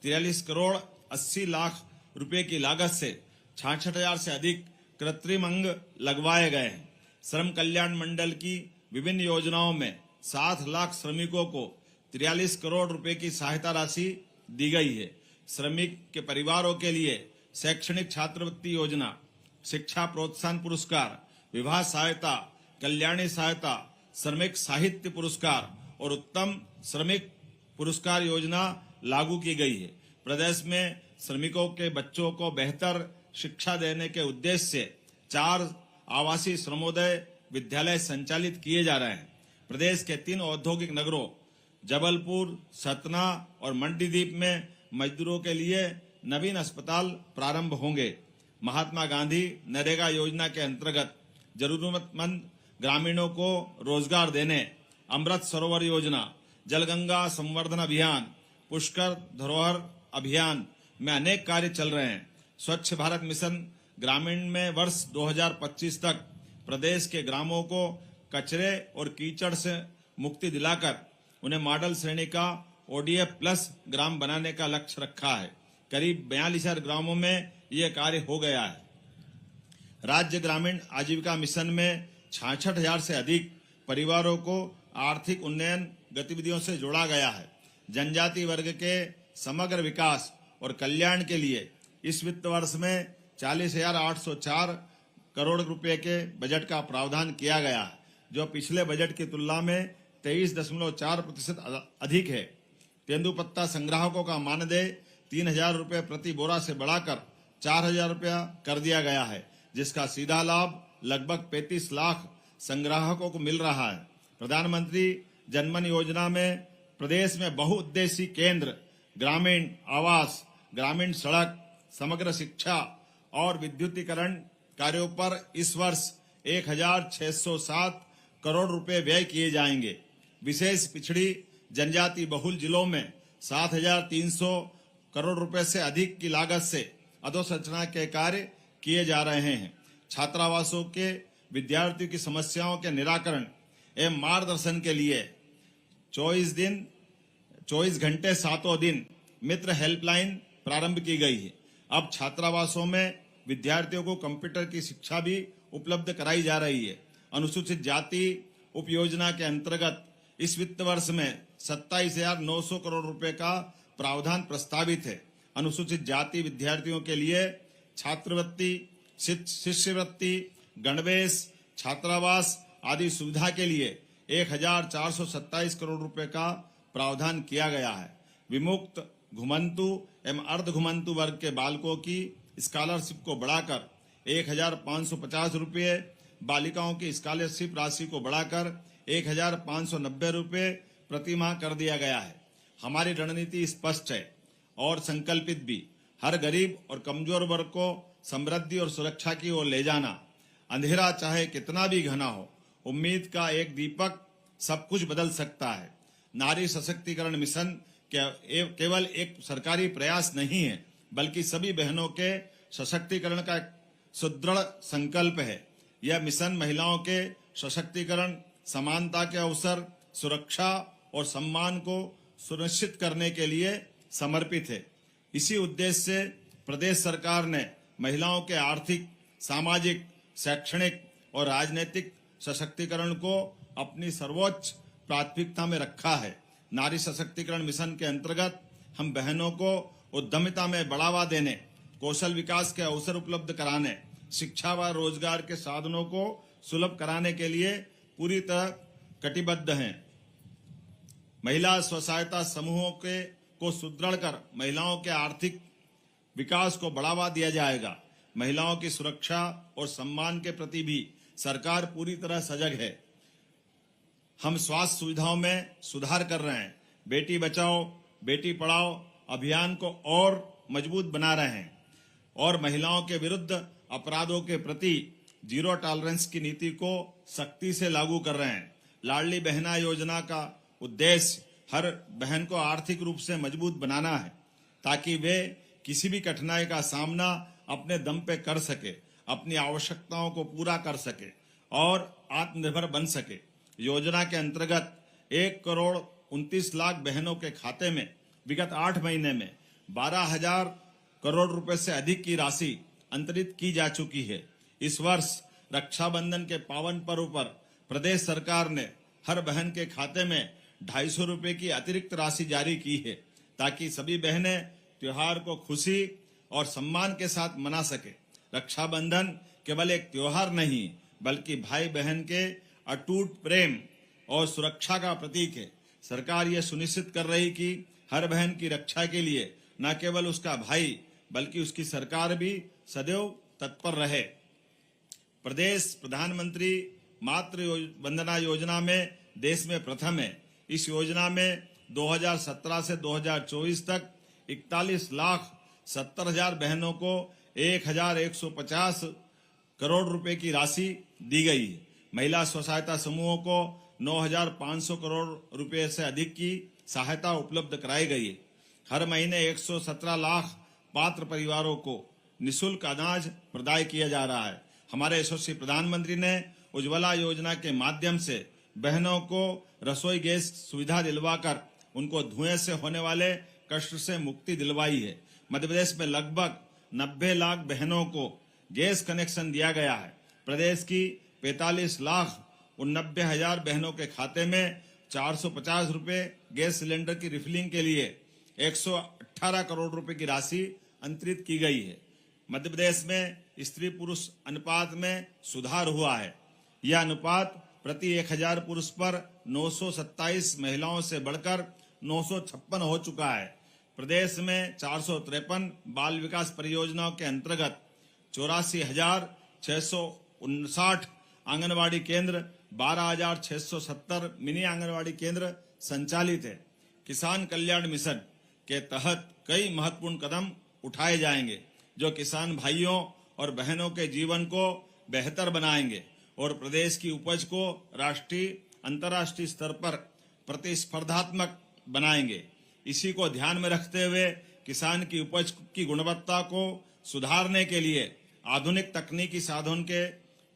43 करोड़ 80 लाख रुपए की लागत से 66,000 से अधिक कृत्रिम अंग लगवाए गए हैं। श्रम कल्याण मंडल की विभिन्न योजनाओं में 7 लाख श्रमिकों को 43 करोड़ रुपए की सहायता राशि दी गई है। श्रमिक के परिवारों के लिए शैक्षणिक छात्रवृत्ति योजना, शिक्षा प्रोत्साहन पुरस्कार, विवाह सहायता, कल्याणी सहायता, श्रमिक साहित्य पुरस्कार और उत्तम श्रमिक पुरस्कार योजना लागू की गई है। प्रदेश में श्रमिकों के बच्चों को बेहतर शिक्षा देने के उद्देश्य से 4 आवासीय श्रमोदय विद्यालय संचालित किए जा रहे हैं। प्रदेश के 3 औद्योगिक नगरों जबलपुर, सतना और मंडीदीप में मजदूरों के लिए नवीन अस्पताल प्रारंभ होंगे। महात्मा गांधी नरेगा योजना के अंतर्गत जरूरतमंद ग्रामीणों को रोजगार देने अमृत सरोवर योजना, जलगंगा संवर्धन अभियान, पुष्कर धरोहर अभियान में अनेक कार्य चल रहे हैं। स्वच्छ भारत मिशन ग्रामीण में वर्ष 2025 तक प्रदेश के ग्रामों को कचरे और कीचड़ से मुक्ति दिलाकर उन्हें मॉडल श्रेणी का ODF प्लस ग्राम बनाने का लक्ष्य रखा है। करीब 42,000 ग्रामों में यह कार्य हो गया है। राज्य ग्रामीण आजीविका मिशन में 66,000 से अधिक परिवारों को आर्थिक उन्नयन गतिविधियों से जोड़ा गया है। जनजाति वर्ग के समग्र विकास और कल्याण के लिए इस वित्त वर्ष में 40,804 करोड़ रुपए के बजट का प्रावधान किया गया है, जो पिछले बजट की तुलना में 23.4% अधिक है। तेंदुपत्ता संग्राहकों का मानदेय 3,000 रुपए प्रति बोरा से बढ़ाकर 4,000 रुपया कर दिया गया है, जिसका सीधा लाभ लगभग 35 लाख संग्राहकों को मिल रहा है। प्रधानमंत्री जनधन योजना में प्रदेश में बहुउद्देशीय केंद्र, ग्रामीण आवास, ग्रामीण सड़क, समग्र शिक्षा और विद्युतीकरण कार्यों पर इस वर्ष 1,607 करोड़ रुपए व्यय किए जाएंगे। विशेष पिछड़ी जनजाति बहुल जिलों में 7,300 करोड़ रुपए से अधिक की लागत से अधोसंरचना के कार्य किए जा रहे हैं। छात्रावासों के विद्यार्थियों की समस्याओं के निराकरण एवं मार्गदर्शन के लिए 24 घंटे 7 दिन मित्र हेल्पलाइन प्रारंभ की गई है। अब छात्रावासों में विद्यार्थियों को कंप्यूटर की शिक्षा भी उपलब्ध कराई जा रही है। अनुसूचित जाति उपयोजना के अंतर्गत इस वित्त वर्ष में 27,900 करोड़ रुपए का प्रावधान प्रस्तावित है। अनुसूचित जाति विद्यार्थियों के लिए छात्रवृत्ति, शिष्यवृत्ति, गणवेश, छात्रावास आदि सुविधा के लिए 1,427 करोड़ रुपए का प्रावधान किया गया है। विमुक्त, घुमंतु एवं अर्ध घुमंतु वर्ग के बालकों की स्कॉलरशिप को बढ़ाकर 1,550 रुपये, बालिकाओं की स्कॉलरशिप राशि को बढ़ाकर 1,590 रुपये प्रति माह कर दिया गया है। हमारी रणनीति स्पष्ट है और संकल्पित भी। हर गरीब और कमजोर वर्ग को समृद्धि और सुरक्षा की ओर ले जाना। अंधेरा चाहे कितना भी घना हो, उम्मीद का एक दीपक सब कुछ बदल सकता है। नारी सशक्तिकरण मिशन केवल एक सरकारी प्रयास नहीं है, बल्कि सभी बहनों के सशक्तिकरण का एक सुदृढ़ संकल्प है। यह मिशन महिलाओं के सशक्तिकरण, समानता के अवसर, सुरक्षा और सम्मान को सुनिश्चित करने के लिए समर्पित है। इसी उद्देश्य से प्रदेश सरकार ने महिलाओं के आर्थिक, सामाजिक, शैक्षणिक और राजनीतिक सशक्तिकरण को अपनी सर्वोच्च प्राथमिकता में रखा है। नारी सशक्तिकरण मिशन के अंतर्गत हम बहनों को उद्यमिता में बढ़ावा देने, कौशल विकास के अवसर उपलब्ध कराने, शिक्षा व रोजगार के साधनों को सुलभ कराने के लिए पूरी तरह कटिबद्ध हैं। महिला स्वसहायता समूहों को सुदृढ़ कर महिलाओं के आर्थिक विकास को बढ़ावा दिया जाएगा। महिलाओं की सुरक्षा और सम्मान के प्रति भी सरकार पूरी तरह सजग है। हम स्वास्थ्य सुविधाओं में सुधार कर रहे हैं। बेटी बचाओ, बेटी पढ़ाओ अभियान को और मजबूत बना रहे हैं और महिलाओं के विरुद्ध अपराधों के प्रति जीरो टॉलरेंस की नीति को सख्ती से लागू कर रहे हैं। लाडली बहना योजना का उद्देश्य हर बहन को आर्थिक रूप से मजबूत बनाना है, ताकि वे किसी भी कठिनाई का सामना अपने दम पे कर सके, अपनी आवश्यकताओं को पूरा कर सके और आत्मनिर्भर बन सके। योजना के अंतर्गत 1,29,00,000 बहनों के खाते में विगत 8 महीने में 12,000 करोड़ रुपए से अधिक की राशि अंतरित की जा चुकी है। इस वर्ष रक्षाबंधन के पावन पर्व पर प्रदेश सरकार ने हर बहन के खाते में 250 रुपए की अतिरिक्त राशि जारी की है, ताकि सभी बहनें त्योहार को खुशी और सम्मान के साथ मना सके। रक्षाबंधन केवल एक त्योहार नहीं, बल्कि भाई बहन के अटूट प्रेम और सुरक्षा का प्रतीक है। सरकार ये सुनिश्चित कर रही कि हर बहन की रक्षा के लिए न केवल उसका भाई बल्कि उसकी सरकार भी सदैव तत्पर रहे। प्रदेश प्रधानमंत्री मातृ वंदना योजना में देश में प्रथम है। इस योजना में 2017 से 2024 तक 41,70,000 बहनों को 1,150 करोड़ रुपए की राशि दी गई है। महिला स्व सहायता समूहों को 9,500 करोड़ रुपए से अधिक की सहायता उपलब्ध कराई गई है। हर महीने 117 लाख पात्र परिवारों को निःशुल्क अनाज प्रदान किया जा रहा है। हमारे यशस्वी प्रधानमंत्री ने उज्ज्वला योजना के माध्यम से बहनों को रसोई गैस सुविधा दिलवाकर उनको धुएं से होने वाले कष्ट से मुक्ति दिलवाई है। मध्य प्रदेश में लगभग 90 लाख बहनों को गैस कनेक्शन दिया गया है। प्रदेश की 45,89,000 बहनों के खाते में 450 रुपए गैस सिलेंडर की रिफिलिंग के लिए 118 करोड़ रुपए की राशि अंतरित की गई है। मध्य प्रदेश में स्त्री पुरुष अनुपात में सुधार हुआ है। यह अनुपात प्रति 1,000 पुरुष पर 927 महिलाओं से बढ़कर 956 हो चुका है। प्रदेश में 453 बाल विकास परियोजनाओं के अंतर्गत 84,659 आंगनवाड़ी केंद्र, 12,670 मिनी आंगनवाड़ी केंद्र संचालित है। किसान कल्याण मिशन के तहत कई महत्वपूर्ण कदम उठाए जाएंगे जो किसान भाइयों और बहनों के जीवन को बेहतर बनाएंगे और प्रदेश की उपज को राष्ट्रीय अंतर्राष्ट्रीय स्तर पर प्रतिस्पर्धात्मक बनाएंगे। इसी को ध्यान में रखते हुए किसान की उपज की गुणवत्ता को सुधारने के लिए आधुनिक तकनीकी साधन के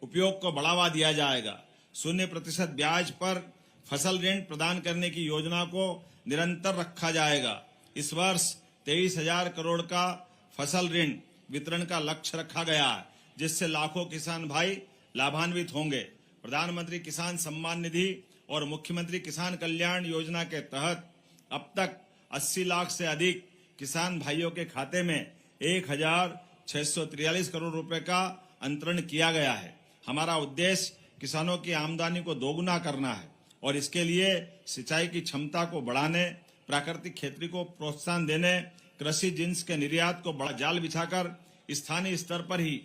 उपयोग को बढ़ावा दिया जाएगा। 0% ब्याज पर फसल ऋण प्रदान करने की योजना को निरंतर रखा जाएगा। इस वर्ष 23,000 करोड़ का फसल ऋण वितरण का लक्ष्य रखा गया है, जिससे लाखों किसान भाई लाभान्वित होंगे। प्रधानमंत्री किसान सम्मान निधि और मुख्यमंत्री किसान कल्याण योजना के तहत अब तक 80 लाख से अधिक किसान भाइयों के खाते में 1,643 करोड़ रुपए का अंतरण किया गया है। हमारा उद्देश्य किसानों की आमदनी को दोगुना करना है और इसके लिए सिंचाई की क्षमता को बढ़ाने, प्राकृतिक खेती को प्रोत्साहन देने, कृषि जिन्स के निर्यात को बड़ा जाल बिछाकर स्थानीय स्तर पर ही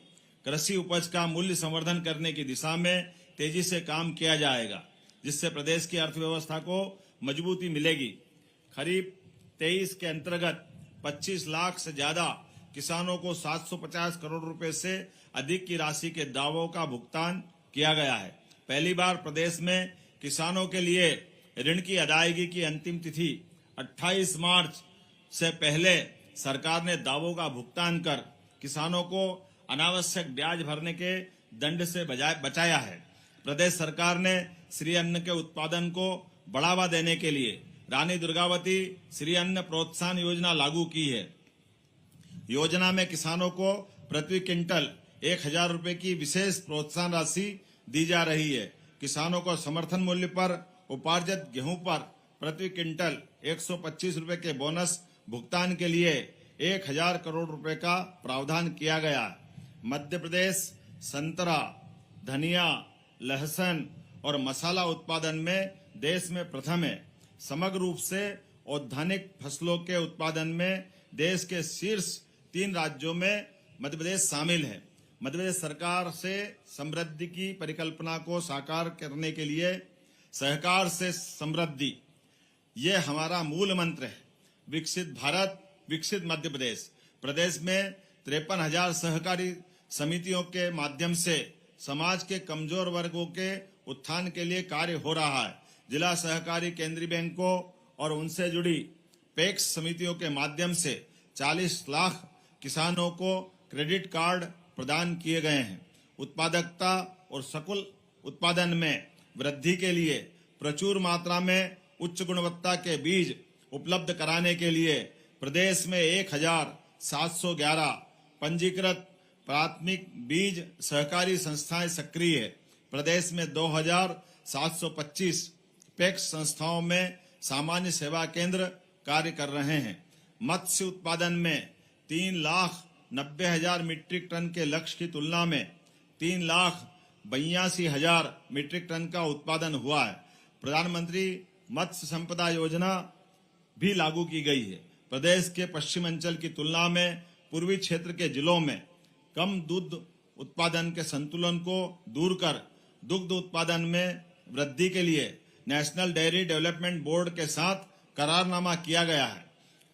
कृषि उपज का मूल्य संवर्धन करने की दिशा में तेजी से काम किया जाएगा, जिससे प्रदेश की अर्थव्यवस्था को मजबूती मिलेगी। खरीफ 23 के अंतर्गत 25 लाख से ज्यादा किसानों को 750 करोड़ रुपए से अधिक की राशि के दावों का भुगतान किया गया है। पहली बार प्रदेश में किसानों के लिए ऋण की अदायगी की अंतिम तिथि 28 मार्च से पहले सरकार ने दावों का भुगतान कर किसानों को अनावश्यक ब्याज भरने के दंड से बचाया है। प्रदेश सरकार ने श्री अन्न के उत्पादन को बढ़ावा देने के लिए रानी दुर्गावती श्री अन्न प्रोत्साहन योजना लागू की है। योजना में किसानों को प्रति क्विंटल 1,000 रुपए की विशेष प्रोत्साहन राशि दी जा रही है। किसानों को समर्थन मूल्य पर उपार्जित गेहूं पर प्रति क्विंटल 125 रुपए के बोनस भुगतान के लिए 1,000 करोड़ रुपए का प्रावधान किया गया। मध्य प्रदेश संतरा, धनिया, लहसुन और मसाला उत्पादन में देश में प्रथम है। समग्र रूप से औद्यानिक फसलों के उत्पादन में देश के शीर्ष 3 राज्यों में मध्य प्रदेश शामिल है। मध्य प्रदेश सरकार से समृद्धि की परिकल्पना को साकार करने के लिए सहकार से समृद्धि, ये हमारा मूल मंत्र है। विकसित भारत, विकसित मध्य प्रदेश। प्रदेश में 53,000 सहकारी समितियों के माध्यम से समाज के कमजोर वर्गों के उत्थान के लिए कार्य हो रहा है। जिला सहकारी केंद्रीय बैंकों और उनसे जुड़ी पैक्स समितियों के माध्यम से 40 लाख किसानों को क्रेडिट कार्ड प्रदान किए गए हैं। उत्पादकता और सकल उत्पादन में वृद्धि के लिए प्रचुर मात्रा में उच्च गुणवत्ता के बीज उपलब्ध कराने के लिए प्रदेश में 1,711 पंजीकृत प्राथमिक बीज सहकारी संस्थाएं सक्रिय है। प्रदेश में 2725 पैक्स संस्थाओं में सामान्य सेवा केंद्र कार्य कर रहे हैं। मत्स्य उत्पादन में 3,90,000 मीट्रिक टन के लक्ष्य की तुलना में 3,82,000 मीट्रिक टन का उत्पादन हुआ है। प्रधानमंत्री मत्स्य संपदा योजना भी लागू की गई है। प्रदेश के पश्चिम अंचल की तुलना में पूर्वी क्षेत्र के जिलों में कम दूध उत्पादन के संतुलन को दूर कर दुग्ध उत्पादन में वृद्धि के लिए नेशनल डेयरी डेवलपमेंट बोर्ड के साथ करारनामा किया गया है।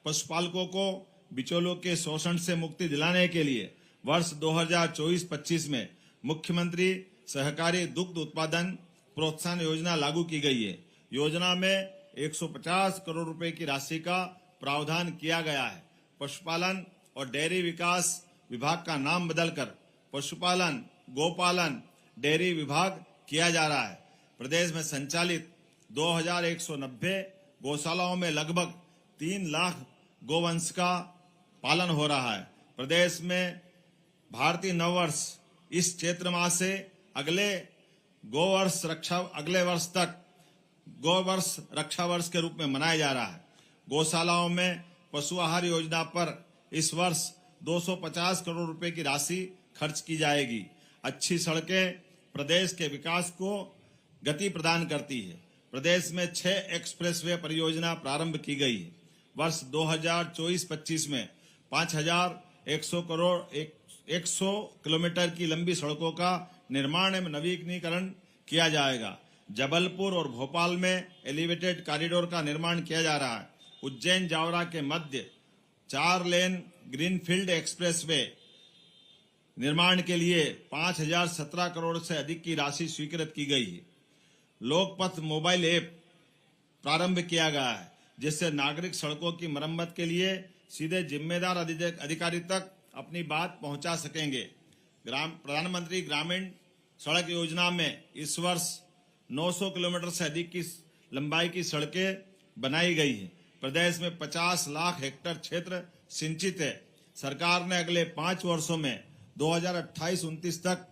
पशुपालकों को बिचौलियों के शोषण से मुक्ति दिलाने के लिए वर्ष 2024-25 में मुख्यमंत्री सहकारी दुग्ध उत्पादन प्रोत्साहन योजना लागू की गई है। योजना में 150 करोड़ रुपए की राशि का प्रावधान किया गया है। पशुपालन और डेयरी विकास विभाग का नाम बदलकर पशुपालन, गोपालन, डेयरी विभाग किया जा रहा है। प्रदेश में संचालित 2190 गौशालाओं में लगभग 3 लाख गोवंश का पालन हो रहा है। प्रदेश में भारतीय नववर्ष इस चैत्र मास से अगले वर्ष तक गौवर्ष रक्षा वर्ष के रूप में मनाया जा रहा है। गौशालाओं में पशु आहार योजना पर इस वर्ष 250 करोड़ रुपए की राशि खर्च की जाएगी। अच्छी सड़कें प्रदेश के विकास को गति प्रदान करती है। प्रदेश में 6 एक्सप्रेसवे परियोजना प्रारंभ की गई है। वर्ष 2024-25 में 5,100 किलोमीटर की लंबी सड़कों का निर्माण एवं नवीनीकरण किया जाएगा। जबलपुर और भोपाल में एलिवेटेड कॉरिडोर का निर्माण किया जा रहा है। उज्जैन जावरा के मध्य 4 लेन ग्रीनफील्ड एक्सप्रेसवे निर्माण के लिए 5,017 करोड़ से अधिक की राशि स्वीकृत की गई है। लोकपथ मोबाइल ऐप प्रारंभ किया गया है, जिससे नागरिक सड़कों की मरम्मत के लिए सीधे जिम्मेदार अधिकारी तक अपनी बात पहुंचा सकेंगे। प्रधानमंत्री ग्रामीण सड़क योजना में इस वर्ष 900 किलोमीटर से अधिक की लंबाई की सड़कें बनाई गई है। प्रदेश में 50 लाख हेक्टेयर क्षेत्र सिंचित है। सरकार ने अगले 5 वर्षों में 2028-29 तक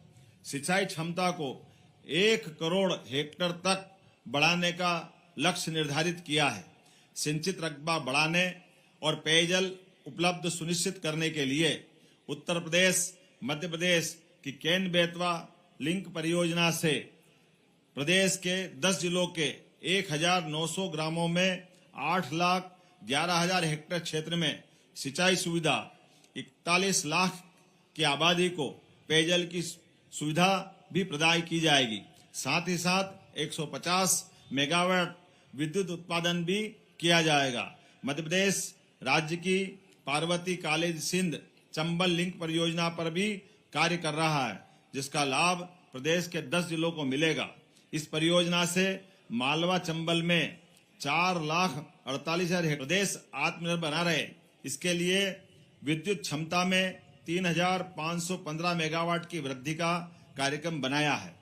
सिंचाई क्षमता को 1 करोड़ हेक्टेयर तक बढ़ाने का लक्ष्य निर्धारित किया है। सिंचित रकबा बढ़ाने और पेयजल उपलब्ध सुनिश्चित करने के लिए उत्तर प्रदेश, मध्य प्रदेश की केन बेतवा लिंक परियोजना से प्रदेश के 10 जिलों के 1,900 ग्रामों में 8,11,000 हेक्टेयर क्षेत्र में सिंचाई सुविधा, 41 लाख की आबादी को पेयजल की सुविधा भी प्रदान की जाएगी। साथ ही साथ 150 मेगावाट विद्युत उत्पादन भी किया जाएगा। मध्य प्रदेश राज्य की पार्वती कॉलेज सिंध चंबल लिंक परियोजना पर भी कार्य कर रहा है, जिसका लाभ प्रदेश के 10 जिलों को मिलेगा। इस परियोजना से मालवा चंबल में 4,48,000 प्रदेश आत्मनिर्भर बना रहे। इसके लिए विद्युत क्षमता में 3,515 मेगावाट की वृद्धि का कार्यक्रम बनाया है।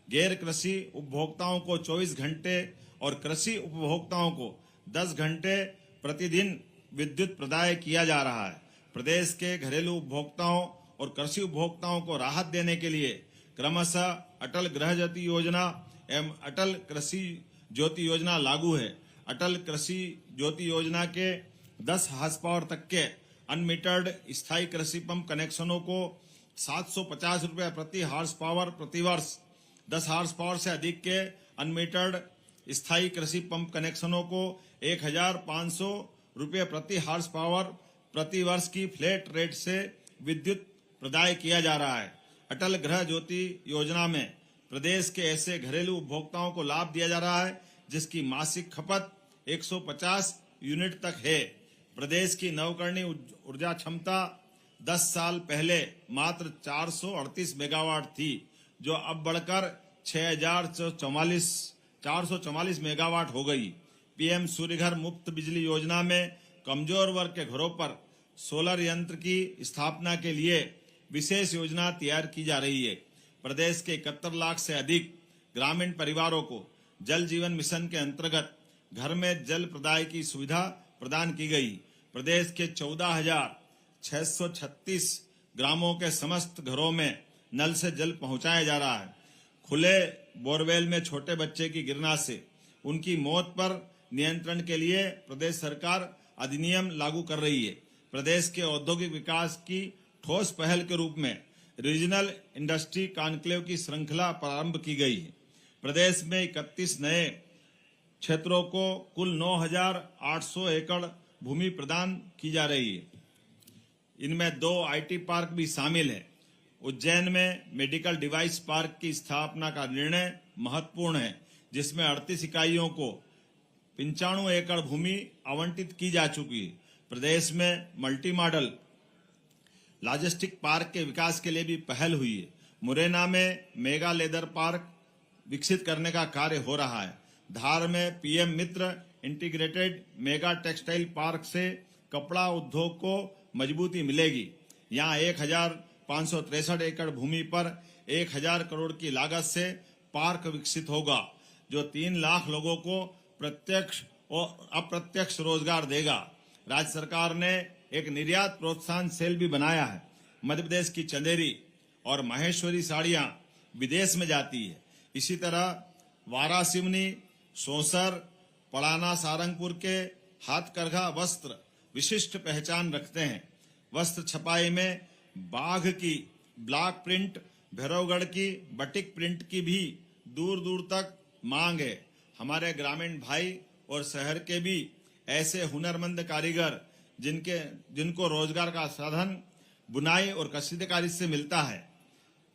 गैर कृषि उपभोक्ताओं को 24 घंटे और कृषि उपभोक्ताओं को 10 घंटे प्रतिदिन विद्युत प्रदाय किया जा रहा है। प्रदेश के घरेलू उपभोक्ताओं और कृषि उपभोक्ताओं को राहत देने के लिए क्रमशः अटल गृह ज्योति योजना एवं अटल कृषि ज्योति योजना लागू है। अटल कृषि ज्योति योजना के 10 हार्स पावर तक के अनमीटर्ड स्थायी कृषि पंप कनेक्शनों को 750 रुपये प्रति हार्स पावर प्रतिवर्ष, 10 हार्स पावर से अधिक के अनमीटर्ड स्थायी कृषि पंप कनेक्शनों को 1,500 रुपये प्रति हार्स पावर प्रतिवर्ष की फ्लैट रेट से विद्युत प्रदाय किया जा रहा है। अटल गृह ज्योति योजना में प्रदेश के ऐसे घरेलू उपभोक्ताओं को लाभ दिया जा रहा है जिसकी मासिक खपत 150 यूनिट तक है। प्रदेश की नवकरणीय ऊर्जा क्षमता 10 साल पहले मात्र 438 मेगावाट थी, जो अब बढ़कर 444 मेगावाट हो गई। पीएम सूर्यघर मुफ्त बिजली योजना में कमजोर वर्ग के घरों पर सोलर यंत्र की स्थापना के लिए विशेष योजना तैयार की जा रही है। प्रदेश के 71 लाख से अधिक ग्रामीण परिवारों को जल जीवन मिशन के अंतर्गत घर में जल प्रदाय की सुविधा प्रदान की गई। प्रदेश के 14,636 ग्रामों के समस्त घरों में नल से जल पहुंचाया जा रहा है। खुले बोरवेल में छोटे बच्चे की गिरना से उनकी मौत पर नियंत्रण के लिए प्रदेश सरकार अधिनियम लागू कर रही है। प्रदेश के औद्योगिक विकास की ठोस पहल के रूप में रीजनल इंडस्ट्री कॉन्क्लेव की श्रृंखला प्रारंभ की गई है। प्रदेश में 31 नए क्षेत्रों को कुल 9,800 एकड़ भूमि प्रदान की जा रही है। इनमें 2 IT पार्क भी शामिल है। उज्जैन में मेडिकल डिवाइस पार्क की स्थापना का निर्णय महत्वपूर्ण है, जिसमें 38 इकाइयों को 95 एकड़ भूमि आवंटित की जा चुकी है। प्रदेश में मल्टी मॉडल लॉजिस्टिक पार्क के विकास के लिए भी पहल हुई है। मुरैना में मेगा लेदर पार्क विकसित करने का कार्य हो रहा है। धार में PM मित्र इंटीग्रेटेड मेगा टेक्सटाइल पार्क से कपड़ा उद्योग को मजबूती मिलेगी। यहाँ 1,563 एकड़ भूमि पर 1,000 करोड़ की लागत से पार्क विकसित होगा, जो 3 लाख लोगों को प्रत्यक्ष और अप्रत्यक्ष रोजगार देगा। राज्य सरकार ने एक निर्यात प्रोत्साहन सेल भी बनाया है। मध्य प्रदेश की चंदेरी और माहेश्वरी साड़ियां विदेश में जाती है। इसी तरह वारासिवनी, सौंसर, पलाना, सारंगपुर के हाथकरघा वस्त्र विशिष्ट पहचान रखते हैं। वस्त्र छपाई में बाघ की ब्लॉक प्रिंट, भैरवगढ़ की बटिक प्रिंट की भी दूर दूर तक मांग है। हमारे ग्रामीण भाई और शहर के भी ऐसे हुनरमंद कारीगर जिनको रोजगार का साधन बुनाई और कशीदाकारी से मिलता है।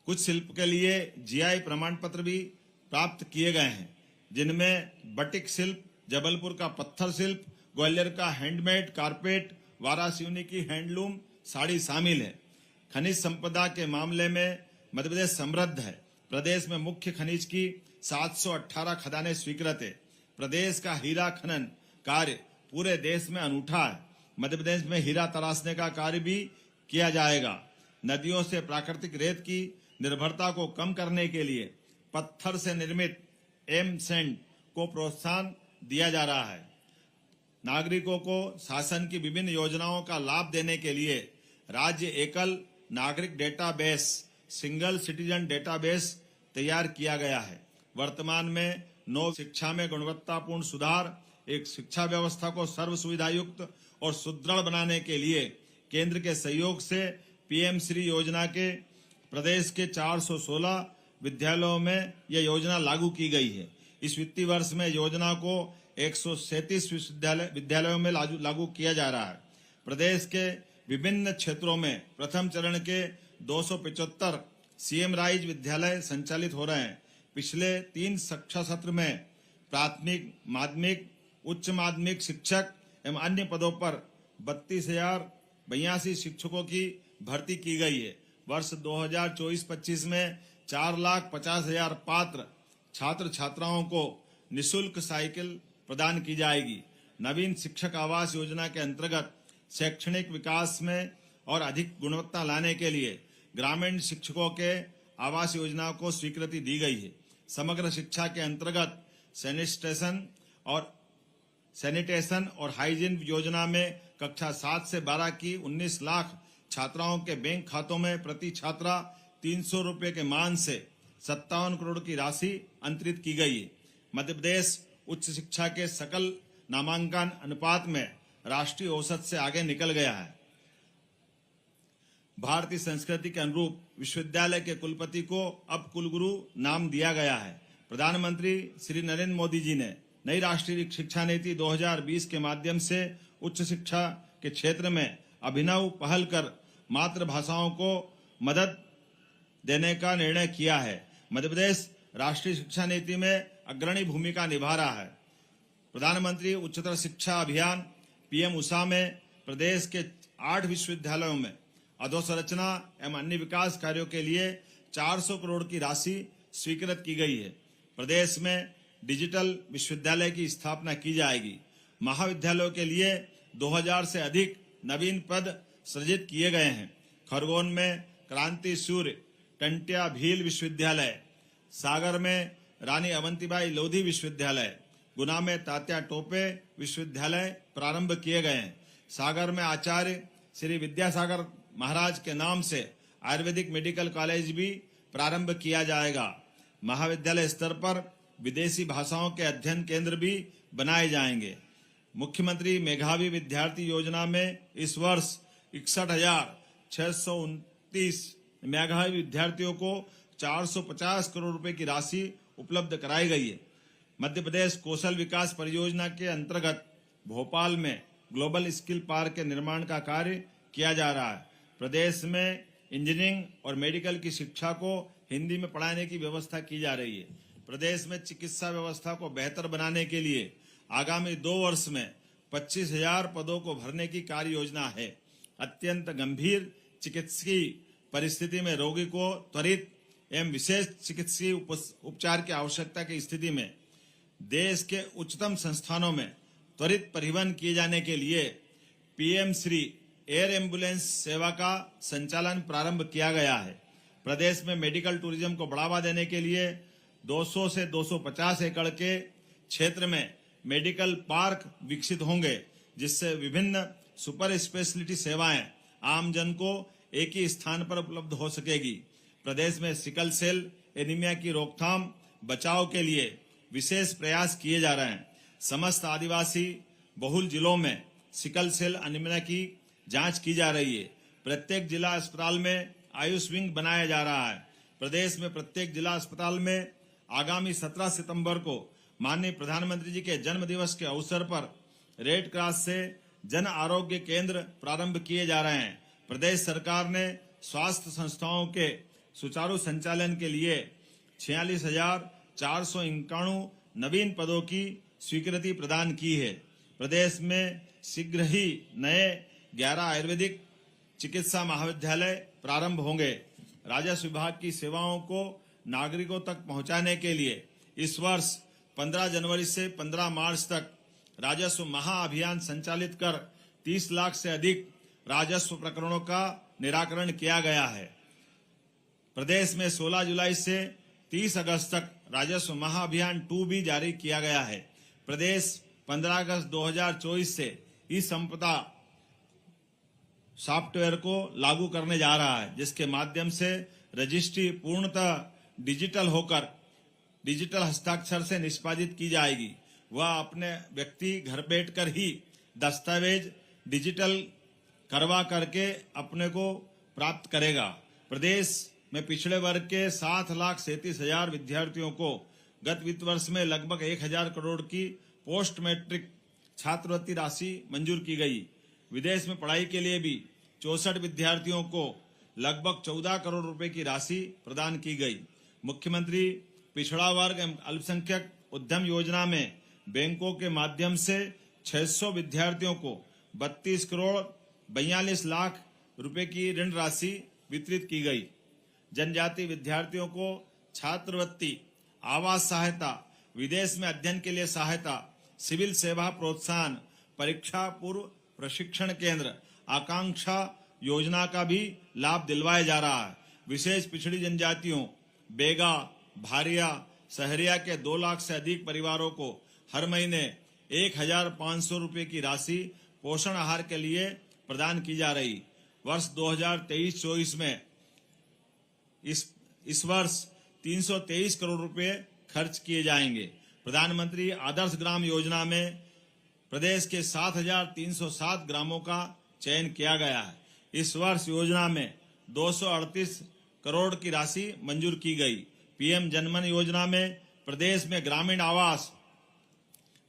कुछ शिल्प के लिए GI प्रमाण पत्र भी प्राप्त किए गए हैं, जिनमें बटिक शिल्प, जबलपुर का पत्थर शिल्प, ग्वालियर का हैंडमेड कारपेट, वारासिवनी की हैंडलूम साड़ी शामिल है। खनिज संपदा के मामले में मध्य प्रदेश समृद्ध है। प्रदेश में मुख्य खनिज की 718 खदानें स्वीकृत है। प्रदेश का हीरा खनन कार्य पूरे देश में अनूठा है। मध्य प्रदेश में हीरा तराशने का कार्य भी किया जाएगा। नदियों से प्राकृतिक रेत की निर्भरता को कम करने के लिए पत्थर से निर्मित एम-सैंड को प्रोत्साहन दिया जा रहा है। नागरिकों को शासन की विभिन्न योजनाओं का लाभ देने के लिए राज्य एकल नागरिक डेटाबेस, सिंगल सिटीजन डेटाबेस तैयार किया गया है। वर्तमान में 9 शिक्षा में गुणवत्तापूर्ण सुधार, एक शिक्षा व्यवस्था को सर्व सुविधायुक्त और सुदृढ़ बनाने के लिए केंद्र के सहयोग से PM श्री योजना के प्रदेश के 416 विद्यालयों में यह योजना लागू की गई है। इस वित्तीय वर्ष में योजना को 137 विद्यालयों में लागू किया जा रहा है। प्रदेश के विभिन्न क्षेत्रों में प्रथम चरण के 275 CM राइज विद्यालय संचालित हो रहे हैं। पिछले 3 शिक्षा सत्र में प्राथमिक, माध्यमिक, उच्च माध्यमिक शिक्षक एवं अन्य पदों पर 32,082 शिक्षकों की भर्ती की गई है। वर्ष 2024-25 में 4,50,000 पात्र छात्र छात्राओं को निशुल्क साइकिल प्रदान की जाएगी। नवीन शिक्षक आवास योजना के अंतर्गत शैक्षणिक विकास में और अधिक गुणवत्ता लाने के लिए ग्रामीण शिक्षकों के आवास योजना को स्वीकृति दी गई है। समग्र शिक्षा के अंतर्गत सैनिटेशन और हाइजीन योजना में कक्षा 7 से 12 की 19 लाख छात्राओं के बैंक खातों में प्रति छात्रा 300 रुपए के मान से 57 करोड़ की राशि अंतरित की गई है। मध्य प्रदेश उच्च शिक्षा के सकल नामांकन अनुपात में राष्ट्रीय औसत से आगे निकल गया है। भारतीय संस्कृति के अनुरूप विश्वविद्यालय के कुलपति को अब कुलगुरु नाम दिया गया है। प्रधानमंत्री श्री नरेंद्र मोदी जी ने नई राष्ट्रीय शिक्षा नीति 2020 के माध्यम से उच्च शिक्षा के क्षेत्र में अभिनव पहल कर मातृभाषाओं को मदद देने का निर्णय किया है। मध्य प्रदेश राष्ट्रीय शिक्षा नीति में अग्रणी भूमिका निभा रहा है। प्रधानमंत्री उच्चतर शिक्षा अभियान PM उषा में प्रदेश के 8 विश्वविद्यालयों में अधोसंरचना एवं अन्य विकास कार्यों के लिए 400 करोड़ की राशि स्वीकृत की गई है। प्रदेश में डिजिटल विश्वविद्यालय की स्थापना की जाएगी। महाविद्यालयों के लिए 2000 से अधिक नवीन पद सृजित किए गए हैं। खरगोन में क्रांति सूर्य टंट्या भील विश्वविद्यालय, सागर में रानी अवंतीबाई लोधी विश्वविद्यालय, गुना में तात्या टोपे विश्वविद्यालय प्रारंभ किए गए हैं। सागर में आचार्य श्री विद्यासागर महाराज के नाम से आयुर्वेदिक मेडिकल कॉलेज भी प्रारंभ किया जाएगा। महाविद्यालय स्तर पर विदेशी भाषाओं के अध्ययन केंद्र भी बनाए जाएंगे। मुख्यमंत्री मेधावी विद्यार्थी योजना में इस वर्ष 61,629 मेधावी विद्यार्थियों को 450 करोड़ रुपए की राशि उपलब्ध कराई गई है। मध्य प्रदेश कौशल विकास परियोजना के अंतर्गत भोपाल में ग्लोबल स्किल पार्क के निर्माण का कार्य किया जा रहा है। प्रदेश में इंजीनियरिंग और मेडिकल की शिक्षा को हिंदी में पढ़ाने की व्यवस्था की जा रही है। प्रदेश में चिकित्सा व्यवस्था को बेहतर बनाने के लिए आगामी 2 वर्ष में 25,000 पदों को भरने की कार्य योजना है। अत्यंत गंभीर चिकित्सकीय परिस्थिति में रोगी को त्वरित एवं विशेष चिकित्सीय उपचार की आवश्यकता की स्थिति में देश के उच्चतम संस्थानों में त्वरित परिवहन किए जाने के लिए पीएम श्री एयर एम्बुलेंस सेवा का संचालन प्रारंभ किया गया है। प्रदेश में मेडिकल टूरिज्म को बढ़ावा देने के लिए 200 से 250 एकड़ के क्षेत्र में मेडिकल पार्क विकसित होंगे, जिससे विभिन्न सुपर स्पेशलिटी सेवाएं आम जन को एक ही स्थान पर उपलब्ध हो सकेगी। प्रदेश में सिकल सेल एनीमिया की रोकथाम बचाव के लिए विशेष प्रयास किए जा रहे हैं। समस्त आदिवासी बहुल जिलों में सिकल सेल एनीमिया की जांच की जा रही है। प्रत्येक जिला अस्पताल में आयुष विंग बनाया जा रहा है। प्रदेश में प्रत्येक जिला अस्पताल में आगामी 17 सितंबर को माननीय प्रधानमंत्री जी के जन्म दिवस के अवसर पर रेड क्रॉस से जन आरोग्य केंद्र प्रारंभ किए जा रहे हैं। प्रदेश सरकार ने स्वास्थ्य संस्थाओं के सुचारू संचालन के लिए 46,491 नवीन पदों की स्वीकृति प्रदान की है। प्रदेश में शीघ्र ही नए 11 आयुर्वेदिक चिकित्सा महाविद्यालय प्रारंभ होंगे। राजस्व विभाग की सेवाओं को नागरिकों तक पहुंचाने के लिए इस वर्ष 15 जनवरी से 15 मार्च तक राजस्व महाअभियान संचालित कर 30 लाख से अधिक राजस्व प्रकरणों का निराकरण किया गया है। प्रदेश में 16 जुलाई से 30 अगस्त तक राजस्व महाअभियान 2 भी जारी किया गया है। प्रदेश 15 अगस्त 2024 से ई संपदा सॉफ्टवेयर को लागू करने जा रहा है, जिसके माध्यम से रजिस्ट्री पूर्णतः डिजिटल होकर डिजिटल हस्ताक्षर से निष्पादित की जाएगी। वह अपने व्यक्ति घर बैठकर ही दस्तावेज डिजिटल करवा करके अपने को प्राप्त करेगा। प्रदेश में पिछड़े वर्ग के 7,37,000 विद्यार्थियों को गत वित्त वर्ष में लगभग 1,000 करोड़ की पोस्ट मैट्रिक छात्रवृत्ति राशि मंजूर की गई। विदेश में पढ़ाई के लिए भी 64 विद्यार्थियों को लगभग 14 करोड़ रुपए की राशि प्रदान की गई। मुख्यमंत्री पिछड़ा वर्ग एवं अल्पसंख्यक उद्यम योजना में बैंकों के माध्यम से 600 विद्यार्थियों को 32 करोड़ 42 लाख रुपए की ऋण राशि वितरित की गई। जनजाति विद्यार्थियों को छात्रवृत्ति, आवास सहायता, विदेश में अध्ययन के लिए सहायता, सिविल सेवा प्रोत्साहन, परीक्षा पूर्व प्रशिक्षण केंद्र, आकांक्षा योजना का भी लाभ दिलवाया जा रहा है। विशेष पिछड़ी जनजातियों बेगा, भारिया, सहरिया के 2 लाख से अधिक परिवारों को हर महीने 1,500 रुपए की राशि पोषण आहार के लिए प्रदान की जा रही। वर्ष 2023-24 में इस वर्ष 323 करोड़ रुपए खर्च किए जाएंगे। प्रधानमंत्री आदर्श ग्राम योजना में प्रदेश के 7,307 ग्रामों का चयन किया गया है। इस वर्ष योजना में 238 करोड़ की राशि मंजूर की गई। पीएम जनमन योजना में प्रदेश में ग्रामीण आवास,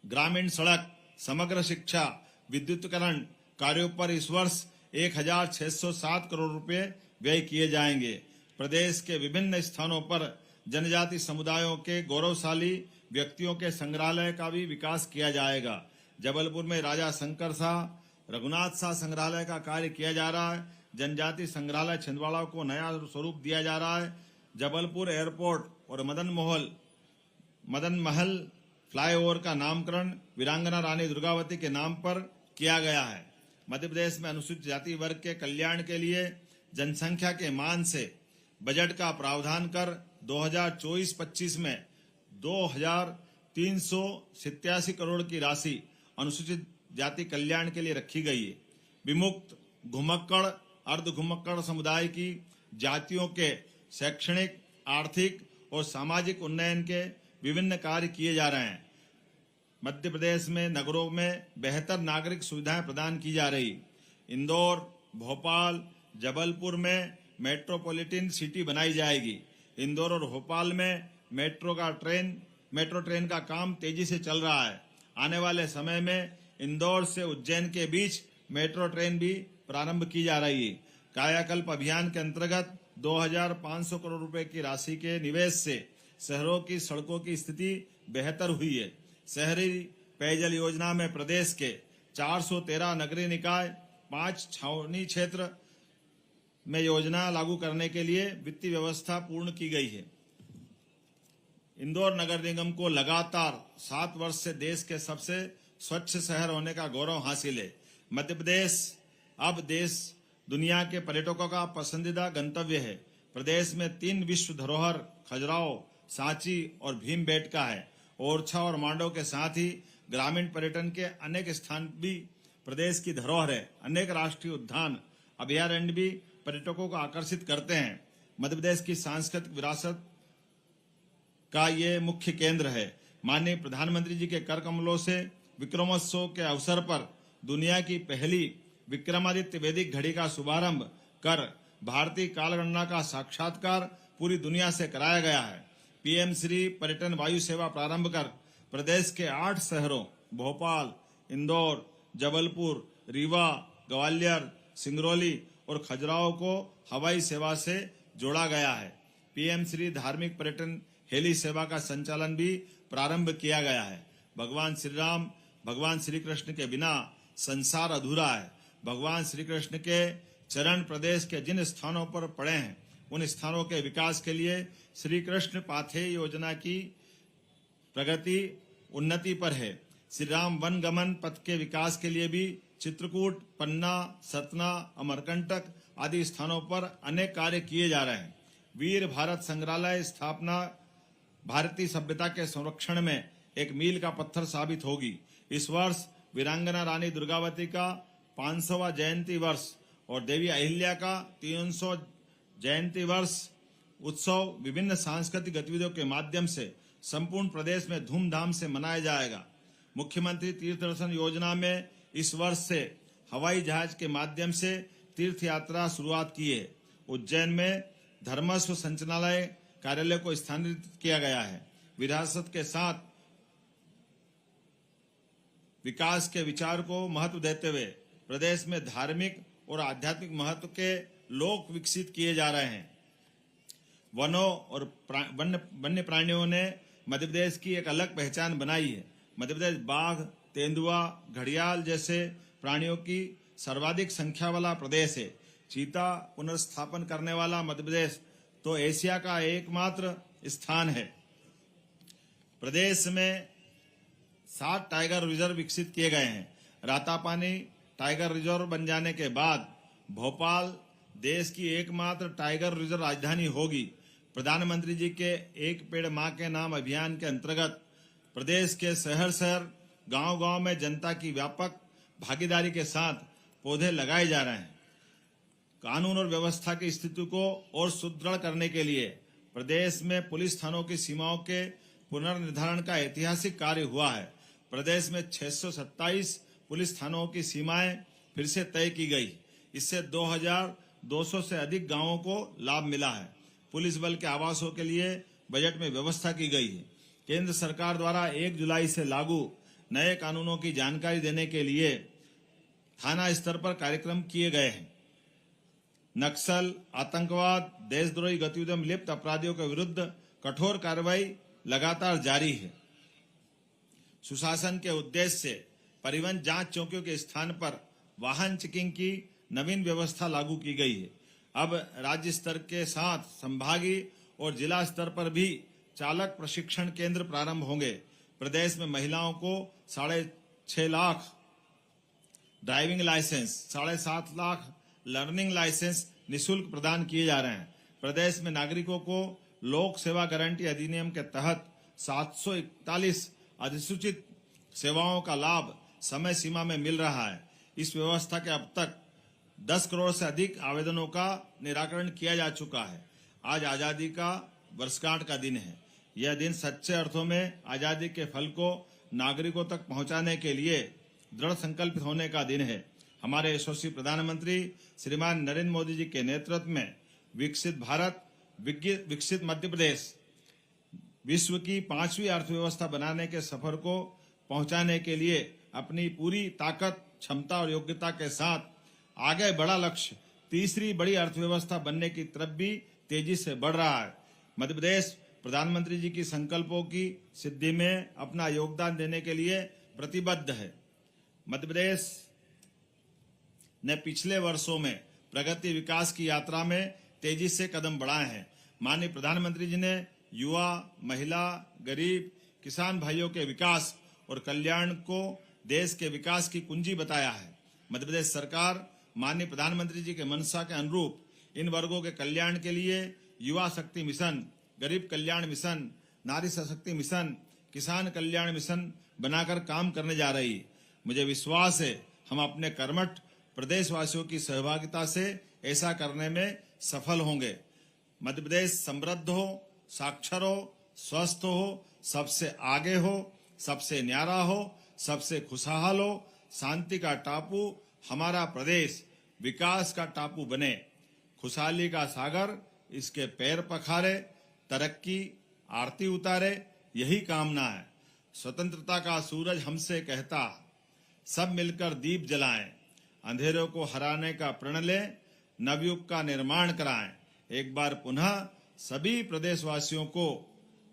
ग्रामीण सड़क, समग्र शिक्षा, विद्युतीकरण कार्यों पर इस वर्ष 1,607 करोड़ रुपए व्यय किए जाएंगे। प्रदेश के विभिन्न स्थानों पर जनजाति समुदायों के गौरवशाली व्यक्तियों के संग्रहालय का भी विकास किया जाएगा। जबलपुर में राजा शंकर शाह, रघुनाथ शाह संग्रहालय का कार्य किया जा रहा है। जनजाति संग्रहालय छिंदवाड़ा को नया स्वरूप दिया जा रहा है। जबलपुर एयरपोर्ट और मदन महल फ्लाईओवर का नामकरण वीरांगना रानी दुर्गावती के नाम पर किया गया है। मध्य प्रदेश में अनुसूचित जाति वर्ग के कल्याण के लिए जनसंख्या के मान से बजट का प्रावधान कर 2024-25 में 2,387 करोड़ की राशि अनुसूचित जाति कल्याण के लिए रखी गई है। विमुक्त, घुमक्कड़ अर्धघुमक्कड़ समुदाय की जातियों के शैक्षणिक, आर्थिक और सामाजिक उन्नयन के विभिन्न कार्य किए जा रहे हैं। मध्य प्रदेश में नगरों में बेहतर नागरिक सुविधाएं प्रदान की जा रही। इंदौर, भोपाल, जबलपुर में मेट्रोपॉलिटन सिटी बनाई जाएगी। इंदौर और भोपाल में मेट्रो ट्रेन का काम तेजी से चल रहा है। आने वाले समय में इंदौर से उज्जैन के बीच मेट्रो ट्रेन भी प्रारंभ की जा रही है। कायाकल्प अभियान के अंतर्गत 2500 करोड़ रुपए की राशि के निवेश से शहरों की सड़कों की स्थिति बेहतर हुई है। शहरी पेयजल योजना में प्रदेश के 413 नगरीय निकाय, 5 छावनी क्षेत्र में योजना लागू करने के लिए वित्तीय व्यवस्था पूर्ण की गई है। इंदौर नगर निगम को लगातार 7 वर्ष से देश के सबसे स्वच्छ शहर होने का गौरव हासिल है। मध्य प्रदेश अब देश दुनिया के पर्यटकों का पसंदीदा गंतव्य है। प्रदेश में 3 विश्व धरोहर खजुराहो, सांची और भीमबेटका है। ओरछा और मांडव के साथ ही ग्रामीण पर्यटन के अनेक स्थान भी प्रदेश की धरोहर है। अनेक राष्ट्रीय उद्यान, अभयारण्य भी पर्यटकों को आकर्षित करते हैं। मध्य प्रदेश की सांस्कृतिक विरासत का ये मुख्य केंद्र है। माननीय प्रधानमंत्री जी के कर कमलों से विक्रमोत्सव के अवसर पर दुनिया की पहली विक्रमादित्य वैदिक घड़ी का शुभारंभ कर भारतीय कालगणना का साक्षात्कार पूरी दुनिया से कराया गया है। पीएम श्री पर्यटन वायु सेवा प्रारंभ कर प्रदेश के 8 शहरों भोपाल, इंदौर, जबलपुर, रीवा, ग्वालियर, सिंगरौली और खजुराहो को हवाई सेवा से जोड़ा गया है। पीएम श्री धार्मिक पर्यटन हेली सेवा का संचालन भी प्रारंभ किया गया है। भगवान श्री राम, भगवान श्री कृष्ण के बिना संसार अधूरा है। भगवान श्री कृष्ण के चरण प्रदेश के जिन स्थानों पर पड़े हैं उन स्थानों के विकास के लिए श्री कृष्ण पाथेय योजना की प्रगति उन्नति पर है। श्री राम वन गमन पथ के विकास के लिए भी चित्रकूट, पन्ना, सतना, अमरकंटक आदि स्थानों पर अनेक कार्य किए जा रहे हैं। वीर भारत संग्रहालय स्थापना भारतीय सभ्यता के संरक्षण में एक मील का पत्थर साबित होगी। इस वर्ष वीरांगना रानी दुर्गावती का 500वां जयंती वर्ष और देवी अहिल्या का 300 जयंती वर्ष उत्सव विभिन्न सांस्कृतिक गतिविधियों के माध्यम से संपूर्ण प्रदेश में धूमधाम से मनाया जाएगा। मुख्यमंत्री तीर्थ दर्शन योजना में इस वर्ष से हवाई जहाज के माध्यम से तीर्थ यात्रा शुरुआत की है। उज्जैन में धर्मस्व संचालनालय कार्यालय को स्थानांतरित किया गया है। विरासत के साथ विकास के विचार को महत्व देते हुए प्रदेश में धार्मिक और आध्यात्मिक महत्व के लोक विकसित किए जा रहे हैं। वनों और वन्य प्राणियों ने मध्य प्रदेश की एक अलग पहचान बनाई है। मध्य प्रदेश बाघ, तेंदुआ, घड़ियाल जैसे प्राणियों की सर्वाधिक संख्या वाला प्रदेश है। चीता पुनर्स्थापन करने वाला मध्य प्रदेश तो एशिया का एकमात्र स्थान है। प्रदेश में 7 टाइगर रिजर्व विकसित किए गए हैं। रातापानी टाइगर रिजर्व बन जाने के बाद भोपाल देश की एकमात्र टाइगर रिजर्व राजधानी होगी। प्रधानमंत्री जी के एक पेड़ मां के नाम अभियान के अंतर्गत प्रदेश के शहर शहर, गांव-गांव में जनता की व्यापक भागीदारी के साथ पौधे लगाए जा रहे हैं। कानून और व्यवस्था की स्थिति को और सुदृढ़ करने के लिए प्रदेश में पुलिस थानों की सीमाओं के पुनर्निर्धारण का ऐतिहासिक कार्य हुआ है। प्रदेश में 627 पुलिस थानों की सीमाएं फिर से तय की गई। इससे 2200 से अधिक गांवों को लाभ मिला है। पुलिस बल के आवासों के लिए बजट में व्यवस्था की गई है। केंद्र सरकार द्वारा 1 जुलाई से लागू नए कानूनों की जानकारी देने के लिए थाना स्तर पर कार्यक्रम किए गए हैं। नक्सल, आतंकवाद, देशद्रोही गतिविधियों में लिप्त अपराधियों के विरुद्ध कठोर कार्रवाई लगातार जारी है। सुशासन के उद्देश्य से परिवहन जांच चौकियों के स्थान पर वाहन चेकिंग की नवीन व्यवस्था लागू की गई है। अब राज्य स्तर के साथ संभागीय और जिला स्तर पर भी चालक प्रशिक्षण केंद्र प्रारंभ होंगे। प्रदेश में महिलाओं को 6.5 lakh driving licence, 7.5 lakh learning licence निःशुल्क प्रदान किए जा रहे हैं। प्रदेश में नागरिकों को लोक सेवा गारंटी अधिनियम के तहत 741 अधिसूचित सेवाओं का लाभ समय सीमा में मिल रहा है। इस व्यवस्था के अब तक 10 करोड़ से अधिक आवेदनों का निराकरण किया जा चुका है। आज आजादी का वर्षगांठ का दिन है। यह दिन सच्चे अर्थों में आजादी के फल को नागरिकों तक पहुंचाने के लिए दृढ़ संकल्पित होने का दिन है। हमारे यशस्वी प्रधानमंत्री श्रीमान नरेंद्र मोदी जी के नेतृत्व में विकसित भारत, विकसित मध्य प्रदेश विश्व की 5वीं अर्थव्यवस्था बनाने के सफर को पहुंचाने के लिए अपनी पूरी ताकत, क्षमता और योग्यता के साथ आगे बड़ा लक्ष्य तीसरी बड़ी अर्थव्यवस्था बनने की तरफ भी तेजी से बढ़ रहा है। मध्य प्रदेश प्रधानमंत्री जी की संकल्पों की सिद्धि में अपना योगदान देने के लिए प्रतिबद्ध है। मध्य प्रदेश ने पिछले वर्षों में प्रगति विकास की यात्रा में तेजी से कदम बढ़ाए हैं। माननीय प्रधानमंत्री जी ने युवा, महिला, गरीब, किसान भाइयों के विकास और कल्याण को देश के विकास की कुंजी बताया है। मध्य प्रदेश सरकार माननीय प्रधानमंत्री जी के मंशा के अनुरूप इन वर्गों के कल्याण के लिए युवा शक्ति मिशन, गरीब कल्याण मिशन, नारी सशक्ति मिशन, किसान कल्याण मिशन बनाकर काम करने जा रही है। मुझे विश्वास है हम अपने कर्मठ प्रदेशवासियों की सहभागिता से ऐसा करने में सफल होंगे। मध्य प्रदेश समृद्ध हो, साक्षर हो, स्वस्थ हो, सबसे आगे हो, सबसे न्यारा हो, सबसे खुशहाल हो, शांति का टापू हमारा प्रदेश विकास का टापू बने, खुशहाली का सागर इसके पैर पखारे, तरक्की आरती उतारे, यही कामना है। स्वतंत्रता का सूरज हमसे कहता, सब मिलकर दीप जलाएं, अंधेरों को हराने का प्रण लें, नवयुग का निर्माण कराएं। एक बार पुनः सभी प्रदेशवासियों को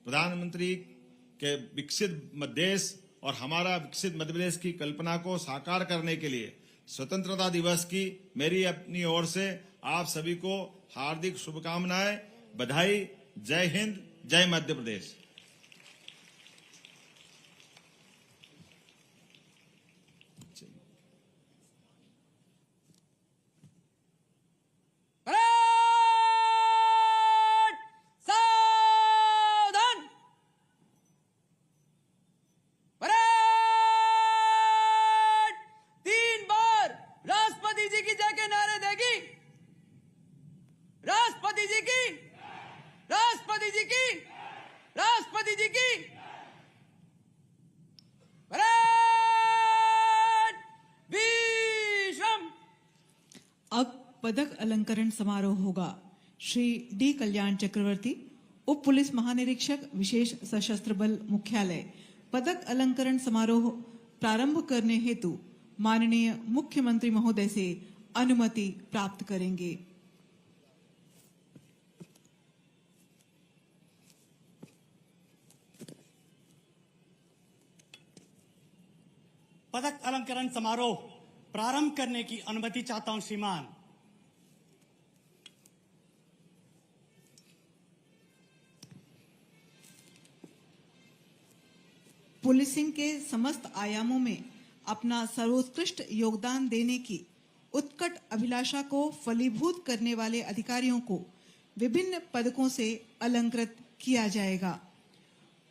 प्रधानमंत्री के विकसित देश और हमारा विकसित मध्य प्रदेश की कल्पना को साकार करने के लिए स्वतंत्रता दिवस की मेरी अपनी ओर से आप सभी को हार्दिक शुभकामनाएं, बधाई। जय हिंद, जय मध्य प्रदेश। पदक अलंकरण समारोह होगा। श्री डी कल्याण चक्रवर्ती, उप पुलिस महानिरीक्षक, विशेष सशस्त्र बल मुख्यालय, पदक अलंकरण समारोह प्रारंभ करने हेतु माननीय मुख्यमंत्री महोदय से अनुमति प्राप्त करेंगे। पदक अलंकरण समारोह प्रारंभ करने की अनुमति चाहता हूं श्रीमान। पुलिसिंग के समस्त आयामों में अपना सर्वोत्कृष्ट योगदान देने की उत्कट अभिलाषा को फलीभूत करने वाले अधिकारियों को विभिन्न पदकों से अलंकृत किया जाएगा।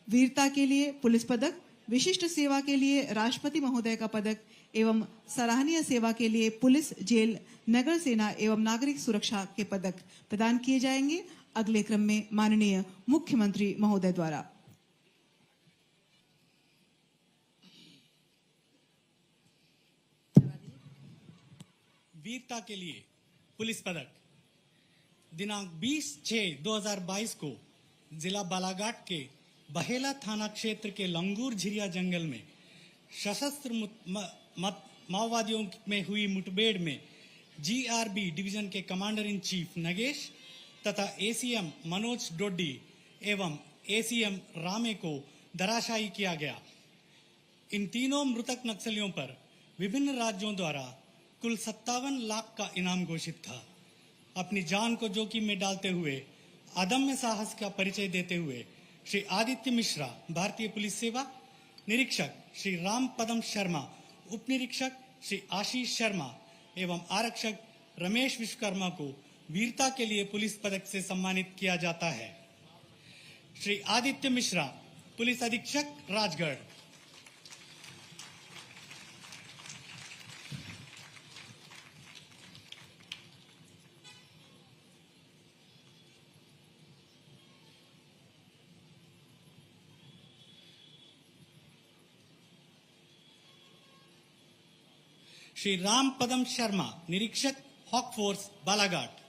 वीरता के लिए पुलिस पदक, विशिष्ट सेवा के लिए राष्ट्रपति महोदय का पदक एवं सराहनीय सेवा के लिए पुलिस, जेल, नगर सेना एवं नागरिक सुरक्षा के पदक प्रदान किए जाएंगे। अगले क्रम में माननीय मुख्यमंत्री महोदय द्वारा। वीरता के लिए पुलिस पदक दिनांक 20/6/2022 को जिला बालाघाट के बहेला थाना क्षेत्र के लंगूर झिरिया जंगल में सशस्त्र माओवादियों में हुई मुठभेड़ में GRB डिवीजन के कमांडर इन चीफ नगेश तथा ACM मनोज डोडी एवं ACM रामे को धराशायी किया गया। इन तीनों मृतक नक्सलियों पर विभिन्न राज्यों द्वारा कुल 57 लाख का इनाम घोषित था। अपनी जान को जोखिम में डालते हुए अदम्य साहस का परिचय देते हुए श्री आदित्य मिश्रा, भारतीय पुलिस सेवा, निरीक्षक श्री राम पदम शर्मा, उप निरीक्षक श्री आशीष शर्मा एवं आरक्षक रमेश विश्वकर्मा को वीरता के लिए पुलिस पदक से सम्मानित किया जाता है। श्री आदित्य मिश्रा, पुलिस अधीक्षक, राजगढ़। श्री राम पदम शर्मा, निरीक्षक हॉक फोर्स बालाघाट।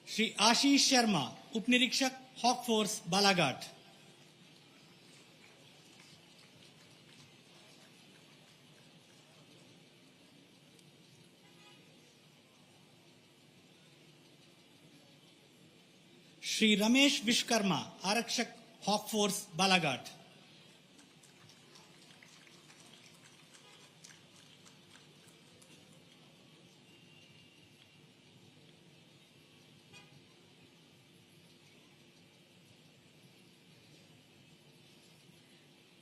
श्री आशीष शर्मा, उप निरीक्षक हॉक फोर्स बालाघाट। श्री रमेश विश्वकर्मा, आरक्षक हॉक फोर्स बालाघाट।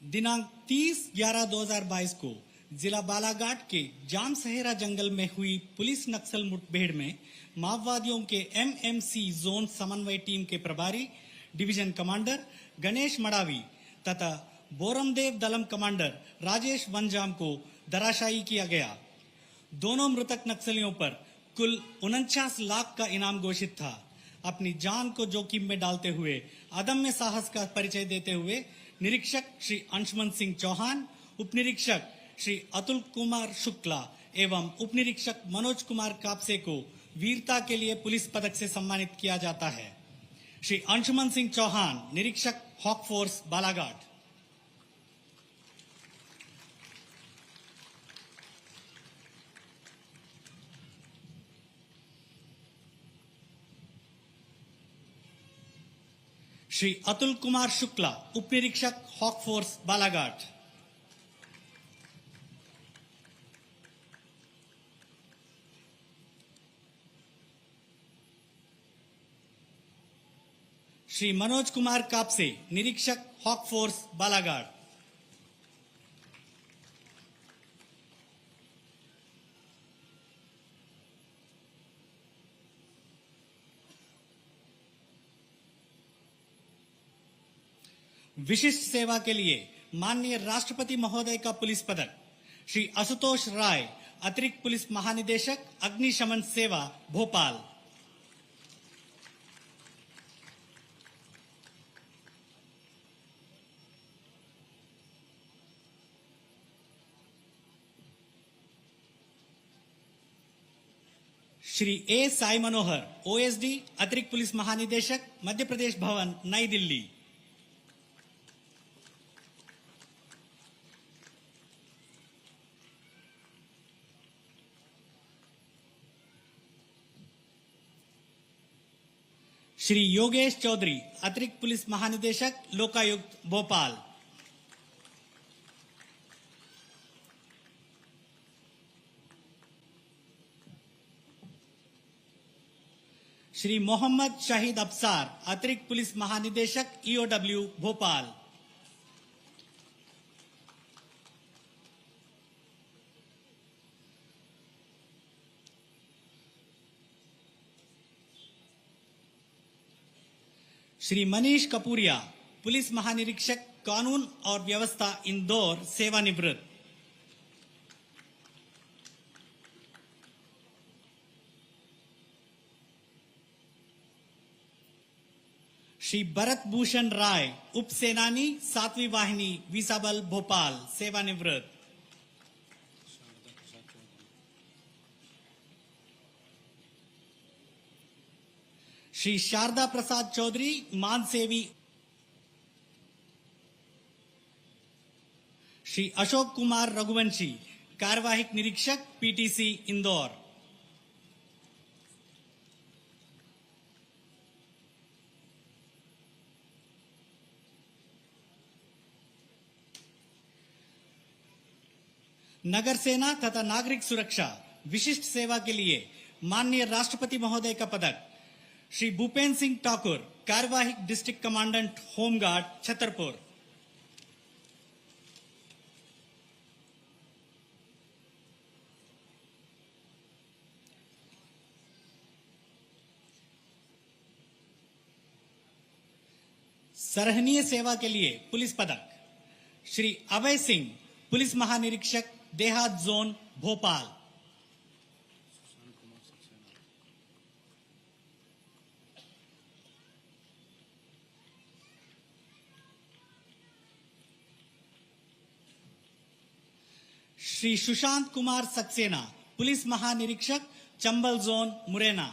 दिनांक 30/11/2022 को जिला बालाघाट के जाम सहेरा जंगल में हुई पुलिस नक्सल मुठभेड़ में माओवादियों के एमएमसी जोन समन्वय टीम के प्रभारी डिवीजन कमांडर गणेश मडावी तथा बोरमदेव दलम कमांडर राजेश वनजाम को धराशायी किया गया। दोनों मृतक नक्सलियों पर कुल 49 लाख का इनाम घोषित था। अपनी जान को जोखिम में डालते हुए अदम्य साहस का परिचय देते हुए निरीक्षक श्री अंशुमन सिंह चौहान, उप निरीक्षक श्री अतुल कुमार शुक्ला एवं उप निरीक्षक मनोज कुमार कापसे को वीरता के लिए पुलिस पदक से सम्मानित किया जाता है। श्री अंशुमन सिंह चौहान, निरीक्षक हॉक फोर्स बालाघाट। श्री अतुल कुमार शुक्ला, उप निरीक्षक हॉक फोर्स बालाघाट। श्री मनोज कुमार कापसे, निरीक्षक हॉक फोर्स बालाघाट। विशिष्ट सेवा के लिए माननीय राष्ट्रपति महोदय का पुलिस पदक श्री आशुतोष राय, अतिरिक्त पुलिस महानिदेशक अग्निशमन सेवा भोपाल। श्री ए साई मनोहर, ओएसडी, अतिरिक्त पुलिस महानिदेशक मध्य प्रदेश भवन, नई दिल्ली। श्री योगेश चौधरी, अतिरिक्त पुलिस महानिदेशक लोकायुक्त भोपाल। श्री मोहम्मद शाहिद अफसार, अतिरिक्त पुलिस महानिदेशक ईओडब्ल्यू भोपाल। श्री मनीष कपूरिया, पुलिस महानिरीक्षक कानून और व्यवस्था इंदौर, सेवानिवृत्त। श्री भरत भूषण राय, उप सेनानी, 7वीं वाहिनी, विसाबल, भोपाल, सेवानिवृत्त। श्री शारदा प्रसाद चौधरी, मानसेवी। श्री अशोक कुमार रघुवंशी, कार्यवाहिक निरीक्षक, पीटीसी, इंदौर। नगर सेना तथा नागरिक सुरक्षा विशिष्ट सेवा के लिए माननीय राष्ट्रपति महोदय का पदक श्री भूपेन्द्र सिंह ठाकुर, कार्यवाहिक डिस्ट्रिक्ट कमांडेंट, होमगार्ड, छतरपुर। सराहनीय सेवा के लिए पुलिस पदक श्री अभय सिंह, पुलिस महानिरीक्षक, देहात जोन, भोपाल। श्री सुशांत कुमार सक्सेना, पुलिस महानिरीक्षक, चंबल जोन, मुरैना।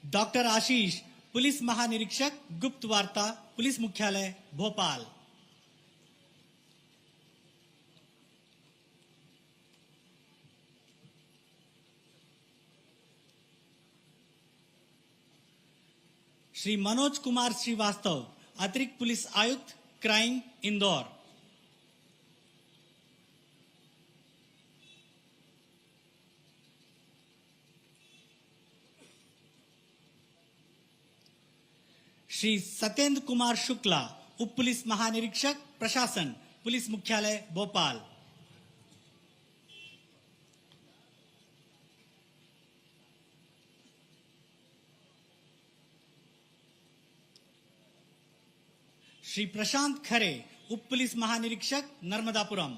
डॉक्टर आशीष, पुलिस महानिरीक्षक, गुप्त वार्ता, पुलिस मुख्यालय, भोपाल। श्री मनोज कुमार श्रीवास्तव, अतिरिक्त पुलिस आयुक्त, क्राइम, इंदौर। श्री सत्येंद्र कुमार शुक्ला, उप पुलिस महानिरीक्षक, प्रशासन, पुलिस मुख्यालय, भोपाल। श्री प्रशांत खरे, उप पुलिस महानिरीक्षक, नर्मदापुरम।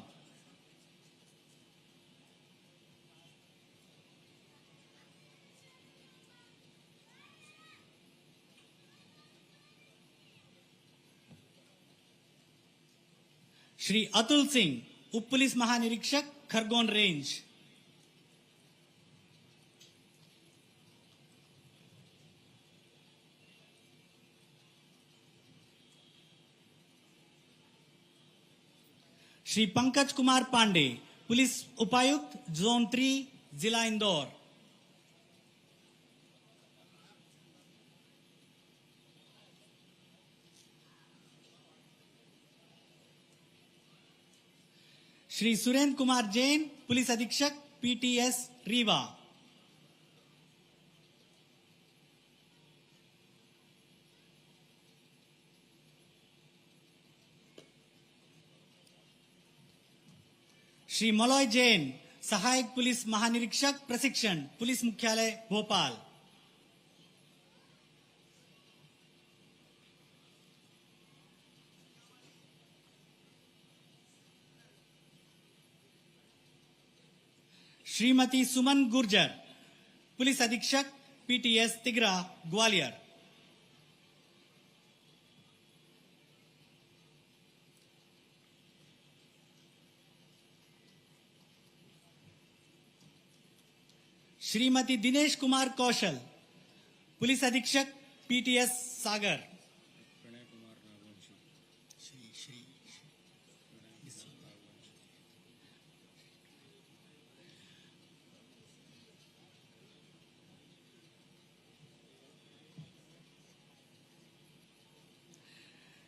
श्री अतुल सिंह, उप पुलिस महानिरीक्षक, खरगोन रेंज। श्री पंकज कुमार पांडे, पुलिस उपायुक्त, जोन 3, जिला इंदौर। श्री सुरेंद्र कुमार जैन, पुलिस अधीक्षक, पीटीएस, रीवा। श्री मलॉय जैन, सहायक पुलिस महानिरीक्षक, प्रशिक्षण, पुलिस मुख्यालय, भोपाल। श्रीमती सुमन गुर्जर, पुलिस अधीक्षक, पीटीएस, तिगरा, ग्वालियर। श्रीमती दिनेश कुमार कौशल, पुलिस अधीक्षक, पीटीएस, सागर।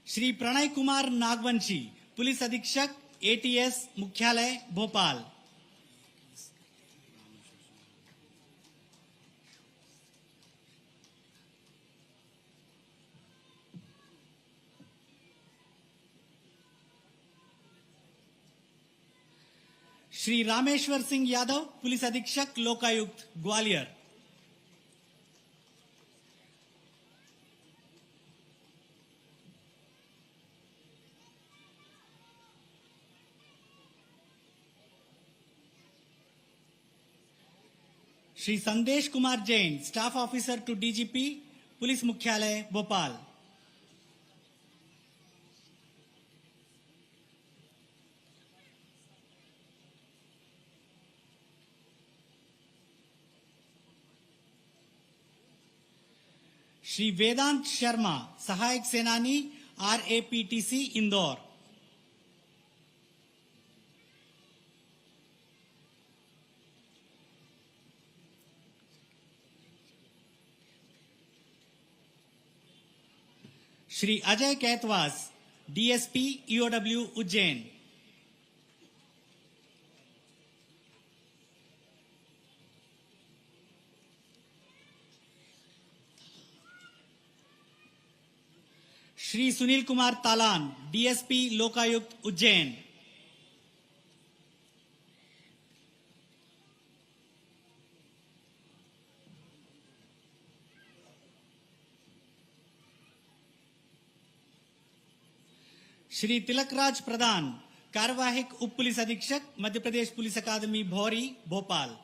श्री प्रणय कुमार नागवंशी, पुलिस अधीक्षक, एटीएस, मुख्यालय, भोपाल। श्री रामेश्वर सिंह यादव, पुलिस अधीक्षक, लोकायुक्त, ग्वालियर। श्री संदेश Kumar Jain, staff officer to DGP, police मुख्यालय, भोपाल। श्री वेदांत शर्मा, सहायक सेनानी, RAPTC, Indore. Shri Ajay Kaitwas, DSP, EOW, Ujjain. Shri Sunil Kumar Talan, DSP, Lokayukta, Ujjain. Shri Tilakraj Pradhan, कार्यवाहक उप पुलिस अधीक्षक, मध्य प्रदेश पुलिस अकादमी, भौरी, भोपाल।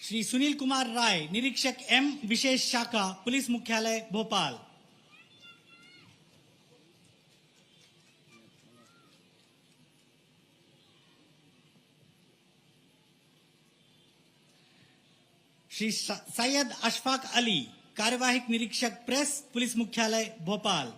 श्री सुनील कुमार राय, निरीक्षक एम, विशेष शाखा, पुलिस मुख्यालय भोपाल। श्री सैयद अशफाक अली, कार्यवाहक निरीक्षक प्रेस, पुलिस मुख्यालय भोपाल।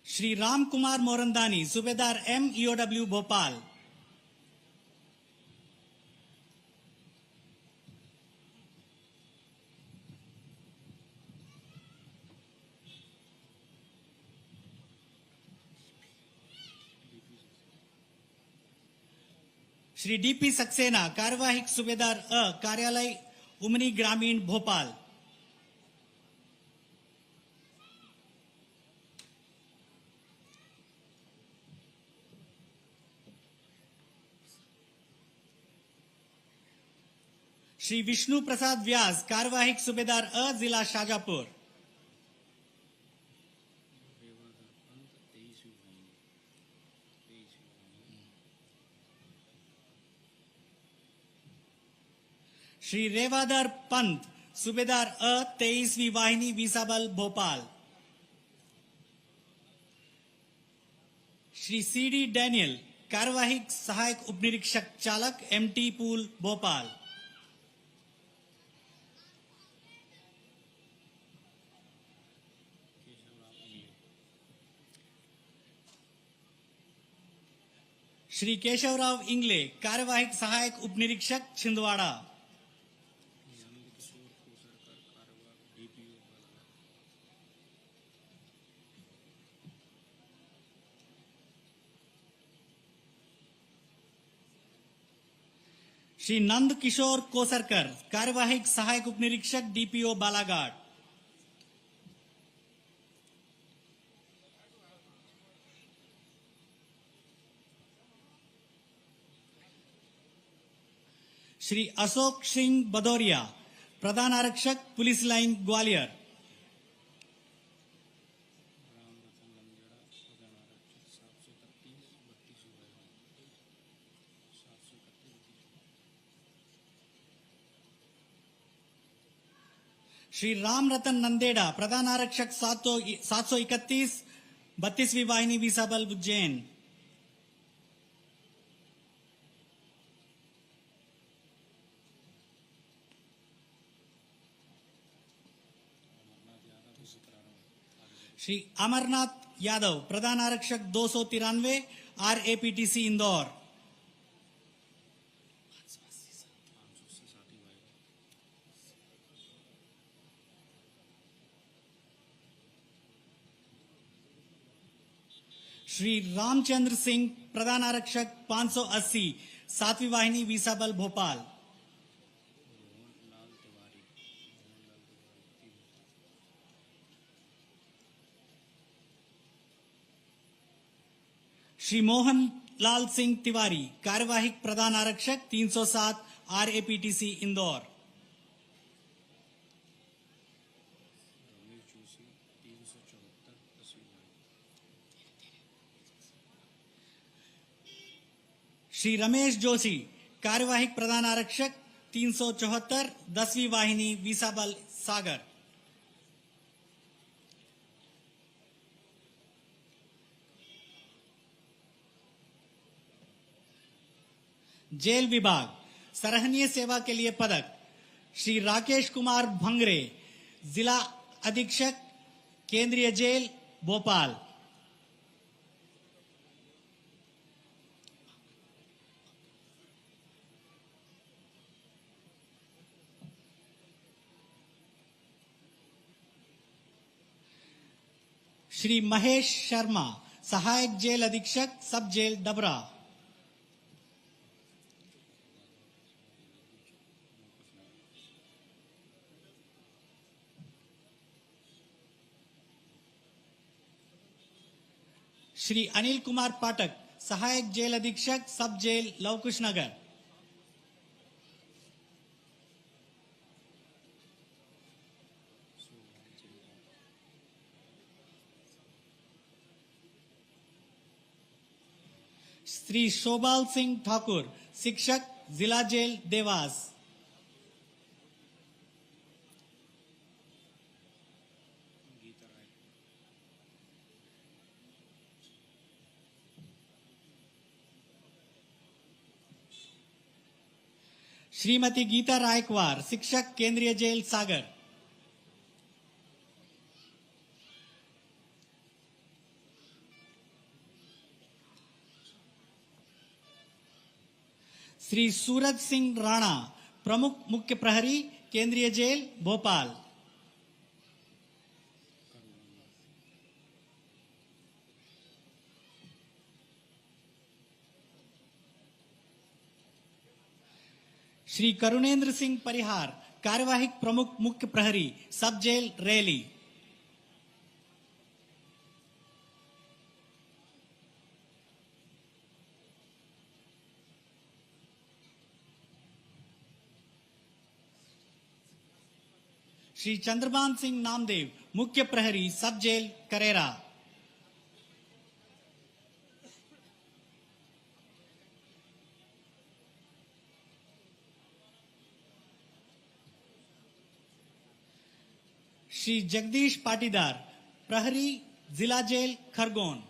श्री राम कुमार मोरंदानी, सूबेदार M, EOW Bhopal. Shri DP Saxena, कार्यवाहक सूबेदार अ, कार्यालय उमरी ग्रामीण भोपाल। श्री विष्णु प्रसाद व्यास, कार्यवाहक सूबेदार अ, जिला शाजापुर। श्री रेवाधर पंत, सूबेदार अ, 23वीं वाहिनी, विसाबल भोपाल। श्री सीडी डैनियल, कार्यवाहक सहायक उपनिरीक्षक चालक, एमटी पूल भोपाल। श्री केशवराव इंगले, कार्यवाहक सहायक उपनिरीक्षक, छिंदवाड़ा। श्री नंद किशोर कोसरकर, कार्यवाहक सहायक उपनिरीक्षक, डीपीओ बालाघाट। श्री अशोक सिंह भदौरिया, प्रधान आरक्षक, पुलिस लाइन ग्वालियर। श्री राम रतन नंदेड़ा, प्रधान आरक्षक, 731 32वीं वाहिनी, विसाबल उज्जैन। श्री अमरनाथ यादव, प्रधान आरक्षक, 293 RAPTC इंदौर। श्री रामचंद्र सिंह, प्रधान आरक्षक, 580 7वीं वाहिनी, विसाबल भोपाल। श्री मोहन लाल सिंह तिवारी, कार्यवाहक प्रधान आरक्षक, 307 RAPTC इंदौर। श्री रमेश जोशी, कार्यवाहक प्रधान आरक्षक, 374 10वीं वाहिनी, विसाबल सागर। जेल विभाग, सराहनीय सेवा के लिए पदक, श्री राकेश कुमार भंगरे, जिला अधीक्षक, केंद्रीय जेल भोपाल। श्री महेश शर्मा, सहायक जेल अधीक्षक, सब जेल डबरा। श्री अनिल कुमार पाठक, सहायक जेल अधीक्षक, सब जेल लवकुश नगर। श्री शोभाल सिंह ठाकुर, शिक्षक, जिला जेल देवास। श्रीमती गीता रायकवार, शिक्षक, केंद्रीय जेल सागर। श्री सूरज सिंह राणा, प्रमुख मुख्य प्रहरी, केंद्रीय जेल भोपाल। श्री करुणेंद्र सिंह परिहार, कार्यवाहक प्रमुख मुख्य प्रहरी, सब जेल रैली। श्री चंद्रभान सिंह नामदेव, मुख्य प्रहरी, सब जेल करेरा। श्री जगदीश पाटीदार, प्रहरी, जिला जेल खरगोन।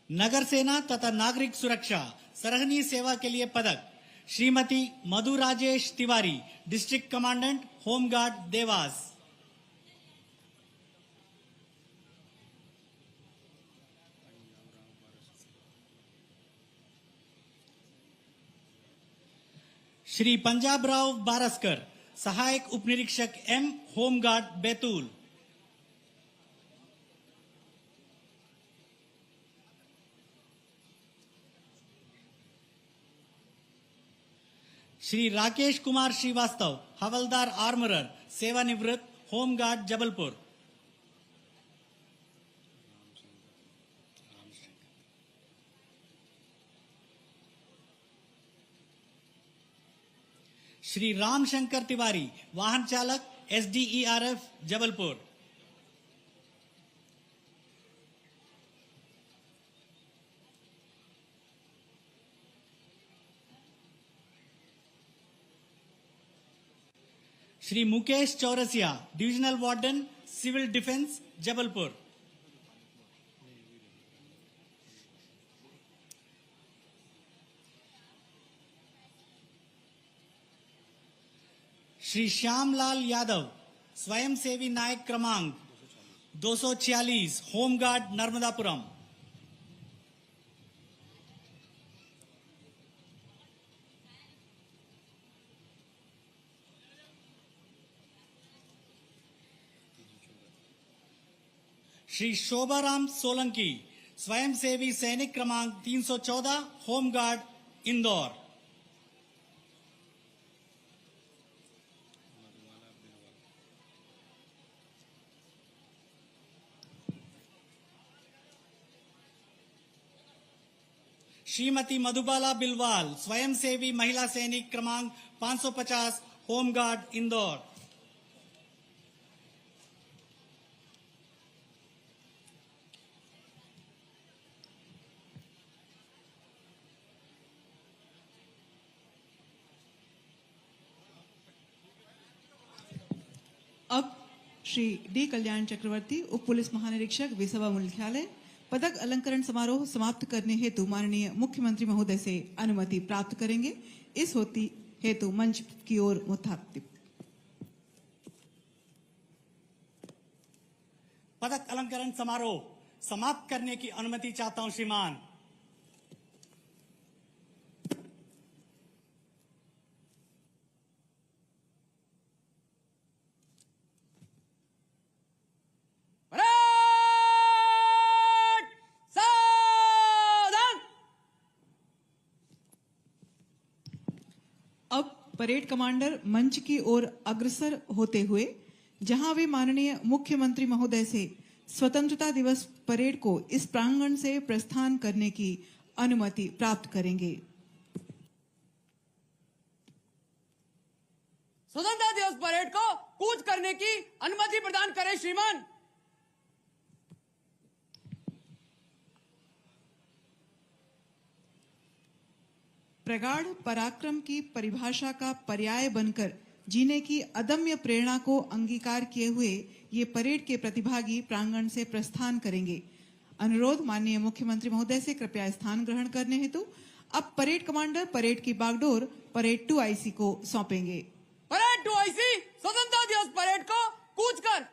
नगर सेना तथा नागरिक सुरक्षा, सराहनीय सेवा के लिए पदक, Shrimati Madhu Rajesh Tiwari, district commandant, home guard Dewas. Shri Punjab Rao Baraskar, सहायक उपनिरीक्षक एम, होमगार्ड बैतूल। श्री राकेश कुमार श्रीवास्तव, हवलदार आर्मरर, सेवानिवृत्त, होमगार्ड जबलपुर। श्री रामशंकर तिवारी, वाहन चालक, SDERF Jabalpur. Shri Mukesh Chaurasia, divisional warden, civil defence Jabalpur. Shri Shyamlal Yadav, स्वयंसेवी नायक क्रमांक 246, होमगार्ड नर्मदापुरम। श्री शोभाराम सोलंकी, स्वयंसेवी सैनिक क्रमांक 314, होमगार्ड इंदौर। श्रीमती मधुबाला बिलवाल, स्वयंसेवी महिला सैनिक क्रमांक 550, होमगार्ड इंदौर। अब श्री डी कल्याण चक्रवर्ती, उप पुलिस महानिरीक्षक, विसभा मुख्यालय, पदक अलंकरण समारोह समाप्त करने हेतु माननीय मुख्यमंत्री महोदय से अनुमति प्राप्त करेंगे। इस होती हेतु मंच की ओर मुखातिब। पदक अलंकरण समारोह समाप्त करने की अनुमति चाहता हूं श्रीमान। अब परेड कमांडर मंच की ओर अग्रसर होते हुए जहां वे माननीय मुख्यमंत्री महोदय से स्वतंत्रता दिवस परेड को इस प्रांगण से प्रस्थान करने की अनुमति प्राप्त करेंगे। स्वतंत्रता दिवस परेड को कूच करने की अनुमति प्रदान करें श्रीमान। प्रगाढ़ पराक्रम की परिभाषा का पर्याय बनकर जीने की अदम्य प्रेरणा को अंगीकार किए हुए ये परेड के प्रतिभागी प्रांगण से प्रस्थान करेंगे। अनुरोध माननीय मुख्यमंत्री महोदय से कृपया स्थान ग्रहण करने हेतु अब परेड कमांडर परेड की बागडोर परेड 2IC को सौंपेंगे। परेड 2IC स्वतंत्रता दिवस परेड को कूच कर।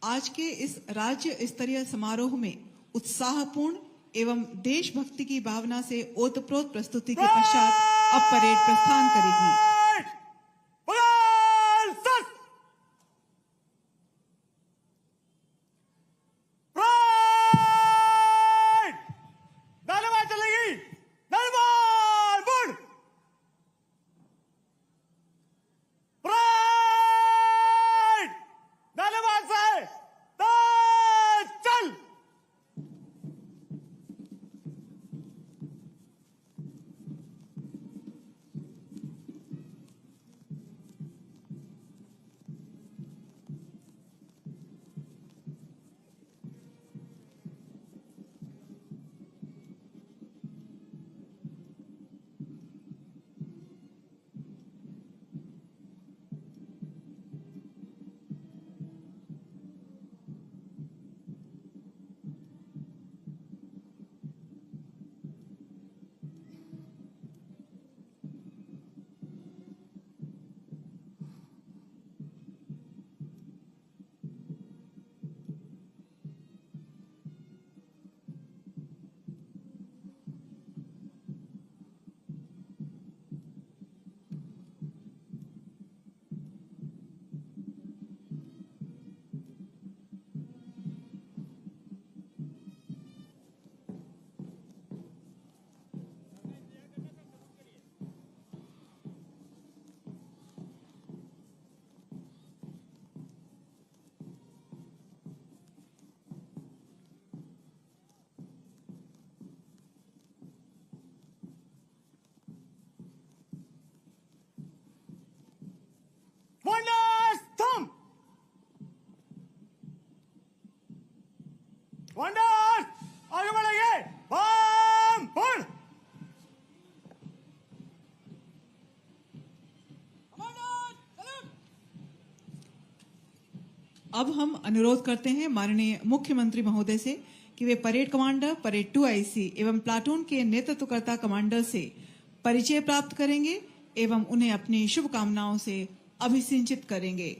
आज के इस राज्य स्तरीय समारोह में उत्साहपूर्ण एवं देशभक्ति की भावना से ओतप्रोत प्रस्तुति के पश्चात अब परेड प्रस्थान करेगी। आगे बढ़ेंगे। बम फोड़। अब हम अनुरोध करते हैं माननीय मुख्यमंत्री महोदय से कि वे परेड कमांडर परेड 2IC एवं प्लाटून के नेतृत्वकर्ता कमांडर से परिचय प्राप्त करेंगे एवं उन्हें अपनी शुभकामनाओं से अभिसिंचित करेंगे।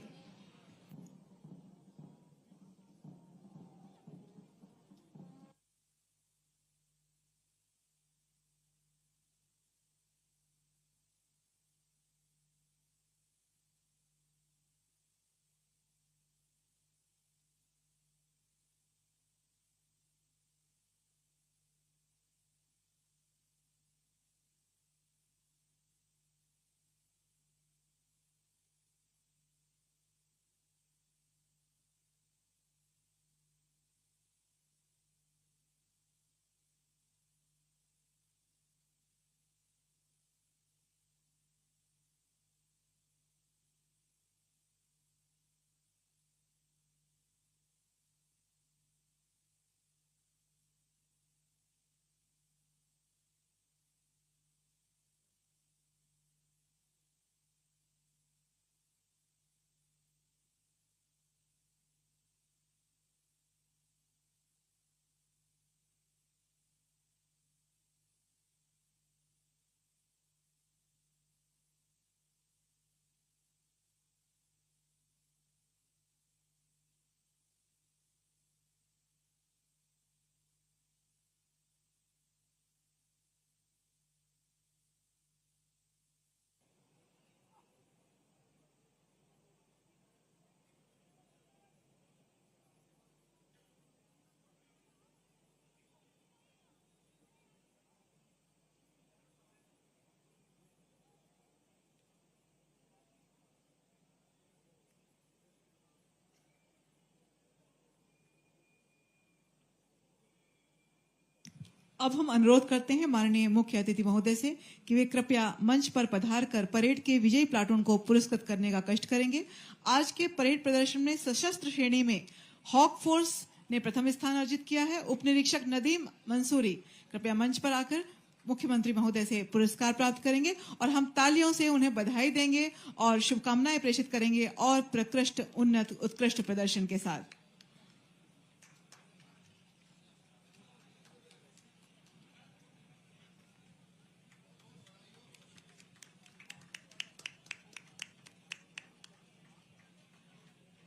अब हम अनुरोध करते हैं माननीय मुख्य अतिथि महोदय से कि वे कृपया मंच पर पधार कर परेड के विजयी प्लाटून को पुरस्कृत करने का कष्ट करेंगे। आज के परेड प्रदर्शन में सशस्त्र श्रेणी में हॉक फोर्स ने प्रथम स्थान अर्जित किया है। उप निरीक्षक नदीम मंसूरी कृपया मंच पर आकर मुख्यमंत्री महोदय से पुरस्कार प्राप्त करेंगे और हम तालियों से उन्हें बधाई देंगे और शुभकामनाएं प्रेषित करेंगे और प्रकृष्ट उन्नत उत्कृष्ट प्रदर्शन के साथ।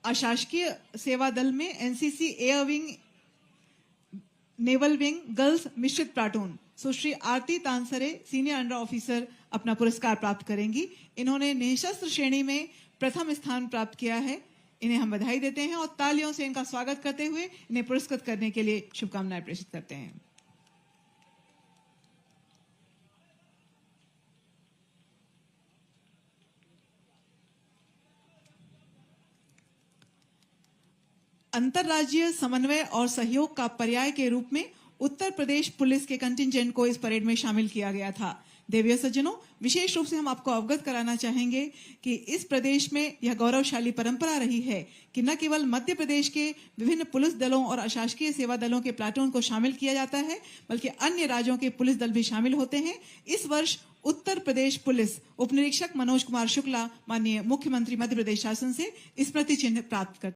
अशासकीय सेवा दल में NCC air wing, naval wing, girls मिश्रित प्लाटून सुश्री आरती तानसरे सीनियर अंडर ऑफिसर अपना पुरस्कार प्राप्त करेंगी। इन्होंने निःशस्त्र श्रेणी में प्रथम स्थान प्राप्त किया है। इन्हें हम बधाई देते हैं और तालियों से इनका स्वागत करते हुए इन्हें पुरस्कृत करने के लिए शुभकामनाएं प्रेषित करते हैं। अंतर्राज्यीय समन्वय और सहयोग का पर्याय के रूप में उत्तर प्रदेश पुलिस के कंटिंजेंट को इस परेड में शामिल किया गया था। देवीय सज्जनों, विशेष रूप से हम आपको अवगत कराना चाहेंगे कि इस प्रदेश में यह गौरवशाली परंपरा रही है कि न केवल मध्य प्रदेश के विभिन्न पुलिस दलों और अशासकीय सेवा दलों के प्लाटून को शामिल किया जाता है, बल्कि अन्य राज्यों के पुलिस दल भी शामिल होते हैं। इस वर्ष उत्तर प्रदेश पुलिस उप निरीक्षक मनोज कुमार शुक्ला माननीय मुख्यमंत्री मध्य प्रदेश शासन से स्मृति चिन्ह प्राप्त करते हैं।